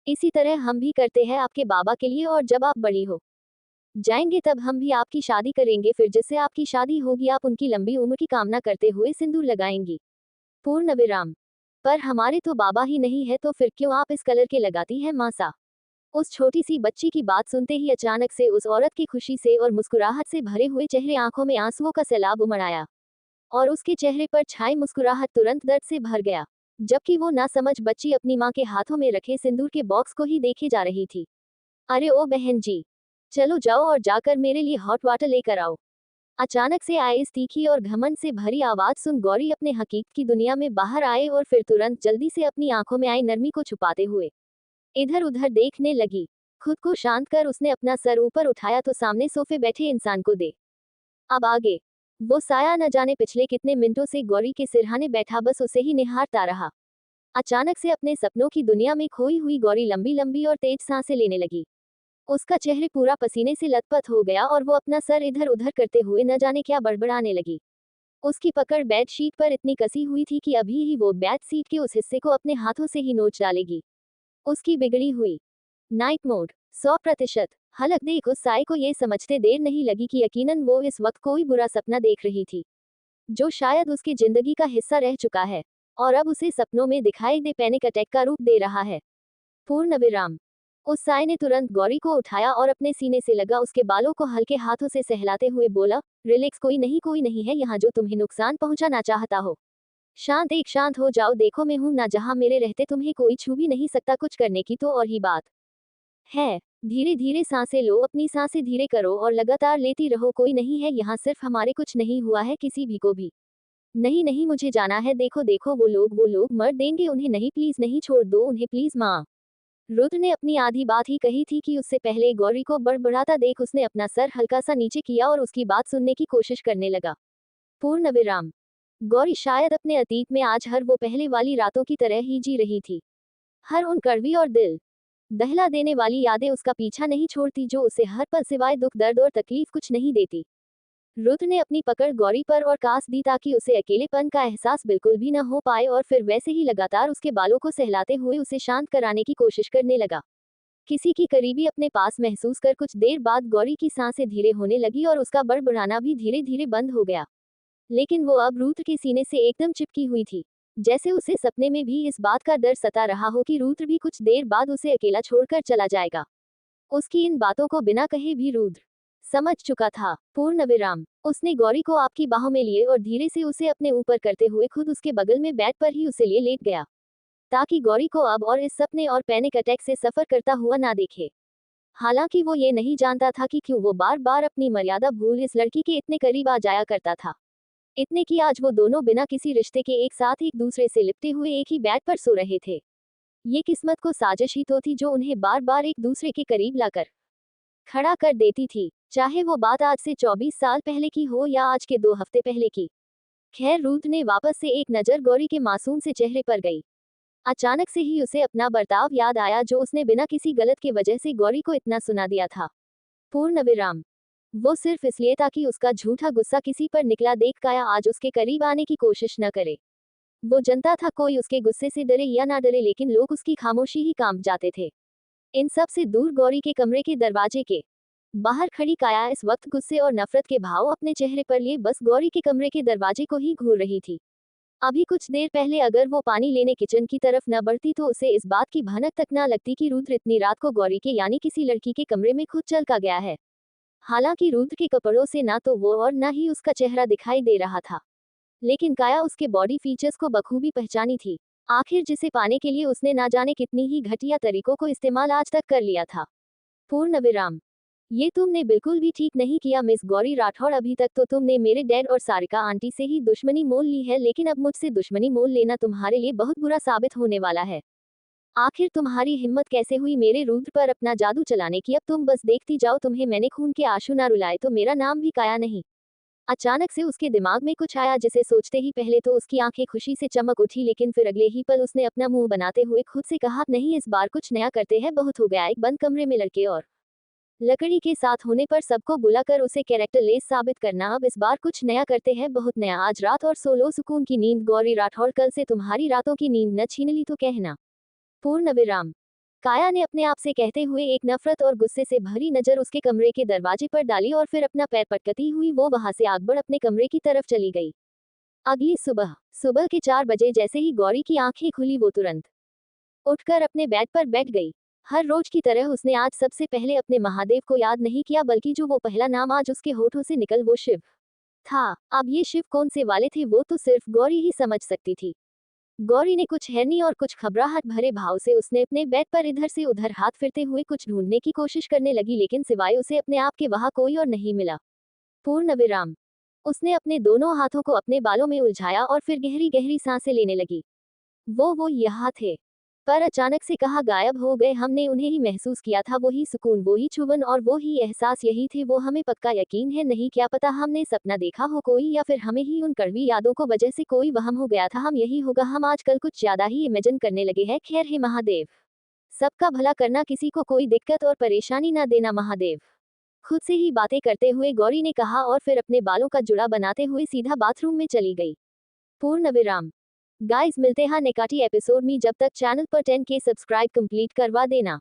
इसी तरह हम भी करते हैं आपके बाबा के लिए, और जब आप बड़ी हो जाएंगे तब हम भी आपकी शादी करेंगे, फिर जिससे आपकी शादी होगी आप उनकी लंबी उम्र की कामना करते हुए सिंदूर लगाएंगी। पूर्ण विराम। पर हमारे तो बाबा ही नहीं है, तो फिर क्यों आप इस कलर के लगाती हैं माँ सा? उस छोटी सी बच्ची की बात सुनते ही अचानक से उस औरत की खुशी से और मुस्कुराहट से भरे हुए चेहरे आंखों में आंसुओं का सैलाब उमड़ आया, और उसके चेहरे पर छाई मुस्कुराहट तुरंत दर्द से भर गया, जबकि वो नासमझ बच्ची अपनी माँ के हाथों में रखे सिंदूर के बॉक्स को ही देखे जा रही थी। अरे ओ बहन जी, चलो जाओ और जाकर मेरे लिए हॉट वाटर लेकर आओ। अचानक से आए इस तीखी और घमंड से भरी आवाज सुन गौरी अपने हकीकत की दुनिया में बाहर आए और फिर तुरंत जल्दी से अपनी आंखों में आई नरमी को छुपाते हुए इधर उधर देखने लगी। खुद को शांत कर उसने अपना सर ऊपर उठाया तो सामने सोफे बैठे इंसान को दे। अब आगे वो साया न जाने पिछले कितने मिनटों से गौरी के सिरहाने बैठा बस उसे ही निहारता रहा। अचानक से अपने सपनों की दुनिया में खोई हुई गौरी लंबी लंबी और तेज सांसें लेने लगी। उसका चेहरे पूरा पसीने से लथपथ हो गया और वो अपना सर इधर उधर करते हुए न जाने क्या बड़बड़ाने लगी। उसकी पकड़ बेड शीट पर इतनी कसी हुई थी कि अभी ही वो बेड शीट के उस हिस्से को अपने हाथों से ही नोच डालेगी। उसकी बिगड़ी हुई नाइट मोड 100%। हलक देख उस साय को ये समझते देर नहीं लगी कि यकीनन वो इस वक्त कोई बुरा सपना देख रही थी, जो शायद उसकी जिंदगी का हिस्सा रह चुका है और अब उसे सपनों में दिखाई दे पैनिक अटैक का रूप दे रहा है। पूर्ण विराम। उस साय ने तुरंत गौरी को उठाया और अपने सीने से लगा उसके बालों को हल्के हाथों से सहलाते हुए बोला, रिलैक्स, कोई नहीं है यहाँ जो तुम्हें नुकसान पहुंचाना चाहता हो। शांत हो जाओ, देखो मैं हूं ना, जहां मेरे रहते तुम्हें कोई छू भी नहीं सकता, कुछ करने की तो और ही बात है। धीरे धीरे सांसें लो, अपनी सांसें धीरे करो और लगातार लेती रहो। कोई नहीं है यहाँ, सिर्फ हमारे कुछ नहीं हुआ है किसी भी को भी। नहीं नहीं, मुझे जाना है। देखो देखो, वो लोग मर देंगे। उन्हें नहीं, प्लीज नहीं, छोड़ दो उन्हें प्लीज माँ। रुद्र ने अपनी आधी बात ही कही थी कि उससे पहले गौरी को बड़बड़ाता देख उसने अपना सर हल्का सा नीचे किया और उसकी बात सुनने की कोशिश करने लगा। पूर्ण विराम। गौरी शायद अपने अतीत में आज हर वो पहले वाली रातों की तरह ही जी रही थी। हर उन कड़वी और दिल दहला देने वाली यादें उसका पीछा नहीं छोड़ती, जो उसे हर पल सिवाय दुख, दर्द और तकलीफ कुछ नहीं देती। रुद्र ने अपनी पकड़ गौरी पर और कास दी ताकि उसे अकेलेपन का एहसास बिल्कुल भी न हो पाए, और फिर वैसे ही लगातार उसके बालों को सहलाते हुए उसे शांत कराने की कोशिश करने लगा। किसी की करीबी अपने पास महसूस कर कुछ देर बाद गौरी की सांसें धीरे होने लगी और उसका बड़बड़ाना भी धीरे धीरे बंद हो गया। लेकिन वो अब रुद्र के सीने से एकदम चिपकी हुई थी, जैसे उसे सपने में भी इस बात का डर सता रहा हो कि रुद्र भी कुछ देर बाद उसे अकेला छोड़कर चला जाएगा। उसकी इन बातों को बिना कहे भी रुद्र समझ चुका था। पूर्ण विराम। उसने गौरी को आपकी बाहों में लिए और धीरे से उसे अपने ऊपर करते हुए खुद उसके बगल में बेड पर ही उसे लिए लेट गया, ताकि गौरी को अब और इस सपने और पैनिक अटैक से सफर करता हुआ ना देखे। हालांकि वो ये नहीं जानता था कि क्यों वो बार बार अपनी मर्यादा भूल इस लड़की के इतने करीब आ जाया करता था। इतने कि आज वो दोनों बिना किसी रिश्ते के एक साथ एक दूसरे से लिपटे हुए एक ही बेड पर सो रहे थे। ये किस्मत को साजिश ही तो थी जो उन्हें बार बार एक दूसरे के करीब लाकर खड़ा कर देती थी, चाहे वो बात आज से 24 साल पहले की हो या आज के 2 हफ्ते पहले की। खैर, रुद्र ने वापस से एक नजर गौरी के मासूम से चेहरे पर गई। अचानक से ही उसे अपना बर्ताव याद आया जो उसने बिना किसी गलत के वजह से गौरी को इतना सुना दिया था। पूर्ण विराम। वो सिर्फ इसलिए ताकि उसका झूठा गुस्सा किसी पर निकला देख काया आज उसके करीब आने की कोशिश न करे। वो जनता था कोई उसके गुस्से से डरे या ना डरे, लेकिन लोग उसकी खामोशी ही कांप जाते थे। इन सब से दूर गौरी के कमरे के दरवाजे के बाहर खड़ी काया इस वक्त गुस्से और नफरत के भाव अपने चेहरे पर लिए बस गौरी के कमरे के दरवाजे को ही घूर रही थी। अभी कुछ देर पहले अगर वो पानी लेने किचन की तरफ न बढ़ती तो उसे इस बात की भनक तक न लगती कि रुद्र इतनी रात को गौरी के यानी किसी लड़की के कमरे में खुद चल का गया है। हालांकि रुद्र के कपड़ों से ना तो वो और न ही उसका चेहरा दिखाई दे रहा था, लेकिन काया उसके बॉडी फीचर्स को बखूबी पहचानी थी। आखिर जिसे पाने के लिए उसने ना जाने कितनी ही घटिया तरीकों को इस्तेमाल आज तक कर लिया था। पूर्ण विराम। ये तुमने बिल्कुल भी ठीक नहीं किया मिस गौरी राठौड़। अभी तक तो तुमने मेरे डैड और सारिका आंटी से ही दुश्मनी मोल ली है, लेकिन अब मुझसे दुश्मनी मोल लेना तुम्हारे लिए बहुत बुरा साबित होने वाला है। आखिर तुम्हारी हिम्मत कैसे हुई मेरे रुद्र पर अपना जादू चलाने की? अब तुम बस देखती जाओ, तुम्हें मैंने खून के आंसू ना रुलाए तो मेरा नाम भी काया नहीं। अचानक से उसके दिमाग में कुछ आया जिसे सोचते ही पहले तो उसकी आंखें खुशी से चमक उठी, लेकिन फिर अगले ही पल उसने अपना मुंह बनाते हुए खुद से कहा, नहीं इस बार कुछ नया करते हैं, बहुत हो गया एक बंद कमरे में लड़के और लकड़ी के साथ होने पर सबको बुलाकर उसे कैरेक्टर लेस साबित करना। अब इस बार कुछ नया करते हैं, बहुत नया। आज रात और सो लो सुकून की नींद गौरी राठौड़, कल से तुम्हारी रातों की नींद न छीन ली तो कहना। पूर्ण विराम। काया ने अपने आप से कहते हुए एक नफरत और गुस्से से भरी नजर उसके कमरे के दरवाजे पर डाली और फिर अपना पैर पटकती हुई वो वहां से आग बढ़ अपने कमरे की तरफ चली गई। अगली सुबह सुबह के 4 बजे जैसे ही गौरी की आंखें खुली वो तुरंत उठकर अपने बेड पर बैठ गई। हर रोज की तरह उसने आज सबसे पहले अपने महादेव को याद नहीं किया, बल्कि जो वो पहला नाम आज उसके होठों से निकल वो शिव था। अब ये शिव कौन से वाले थे वो तो सिर्फ गौरी ही समझ सकती थी। गौरी ने कुछ हैरानी और कुछ घबराहट भरे भाव से उसने अपने बेड पर इधर से उधर हाथ फिरते हुए कुछ ढूंढने की कोशिश करने लगी, लेकिन सिवाय उसे अपने आप के वहां कोई और नहीं मिला। पूर्ण विराम। उसने अपने दोनों हाथों को अपने बालों में उलझाया और फिर गहरी गहरी सांसें लेने लगी। वो यहाँ थे, पर अचानक से कहाँ गायब हो गए? हमने उन्हें ही महसूस किया था, वही सुकून, वही चुभन और वो ही एहसास यही थे वो। हमें पक्का यकीन है, नहीं क्या पता हमने सपना देखा हो कोई, या फिर हमें ही उन कड़वी यादों को वजह से कोई वहम हो गया था। हम यही होगा, हम आजकल कुछ ज्यादा ही इमेजिन करने लगे हैं। खैर हे महादेव, सबका भला करना, किसी को कोई दिक्कत और परेशानी ना देना महादेव। खुद से ही बातें करते हुए गौरी ने कहा और फिर अपने बालों का जुड़ा बनाते हुए सीधा बाथरूम में चली गई। पूर्ण विराम। गाइस मिलते हैं नेकाटी एपिसोड में, जब तक चैनल पर 10K सब्सक्राइब कंप्लीट करवा देना।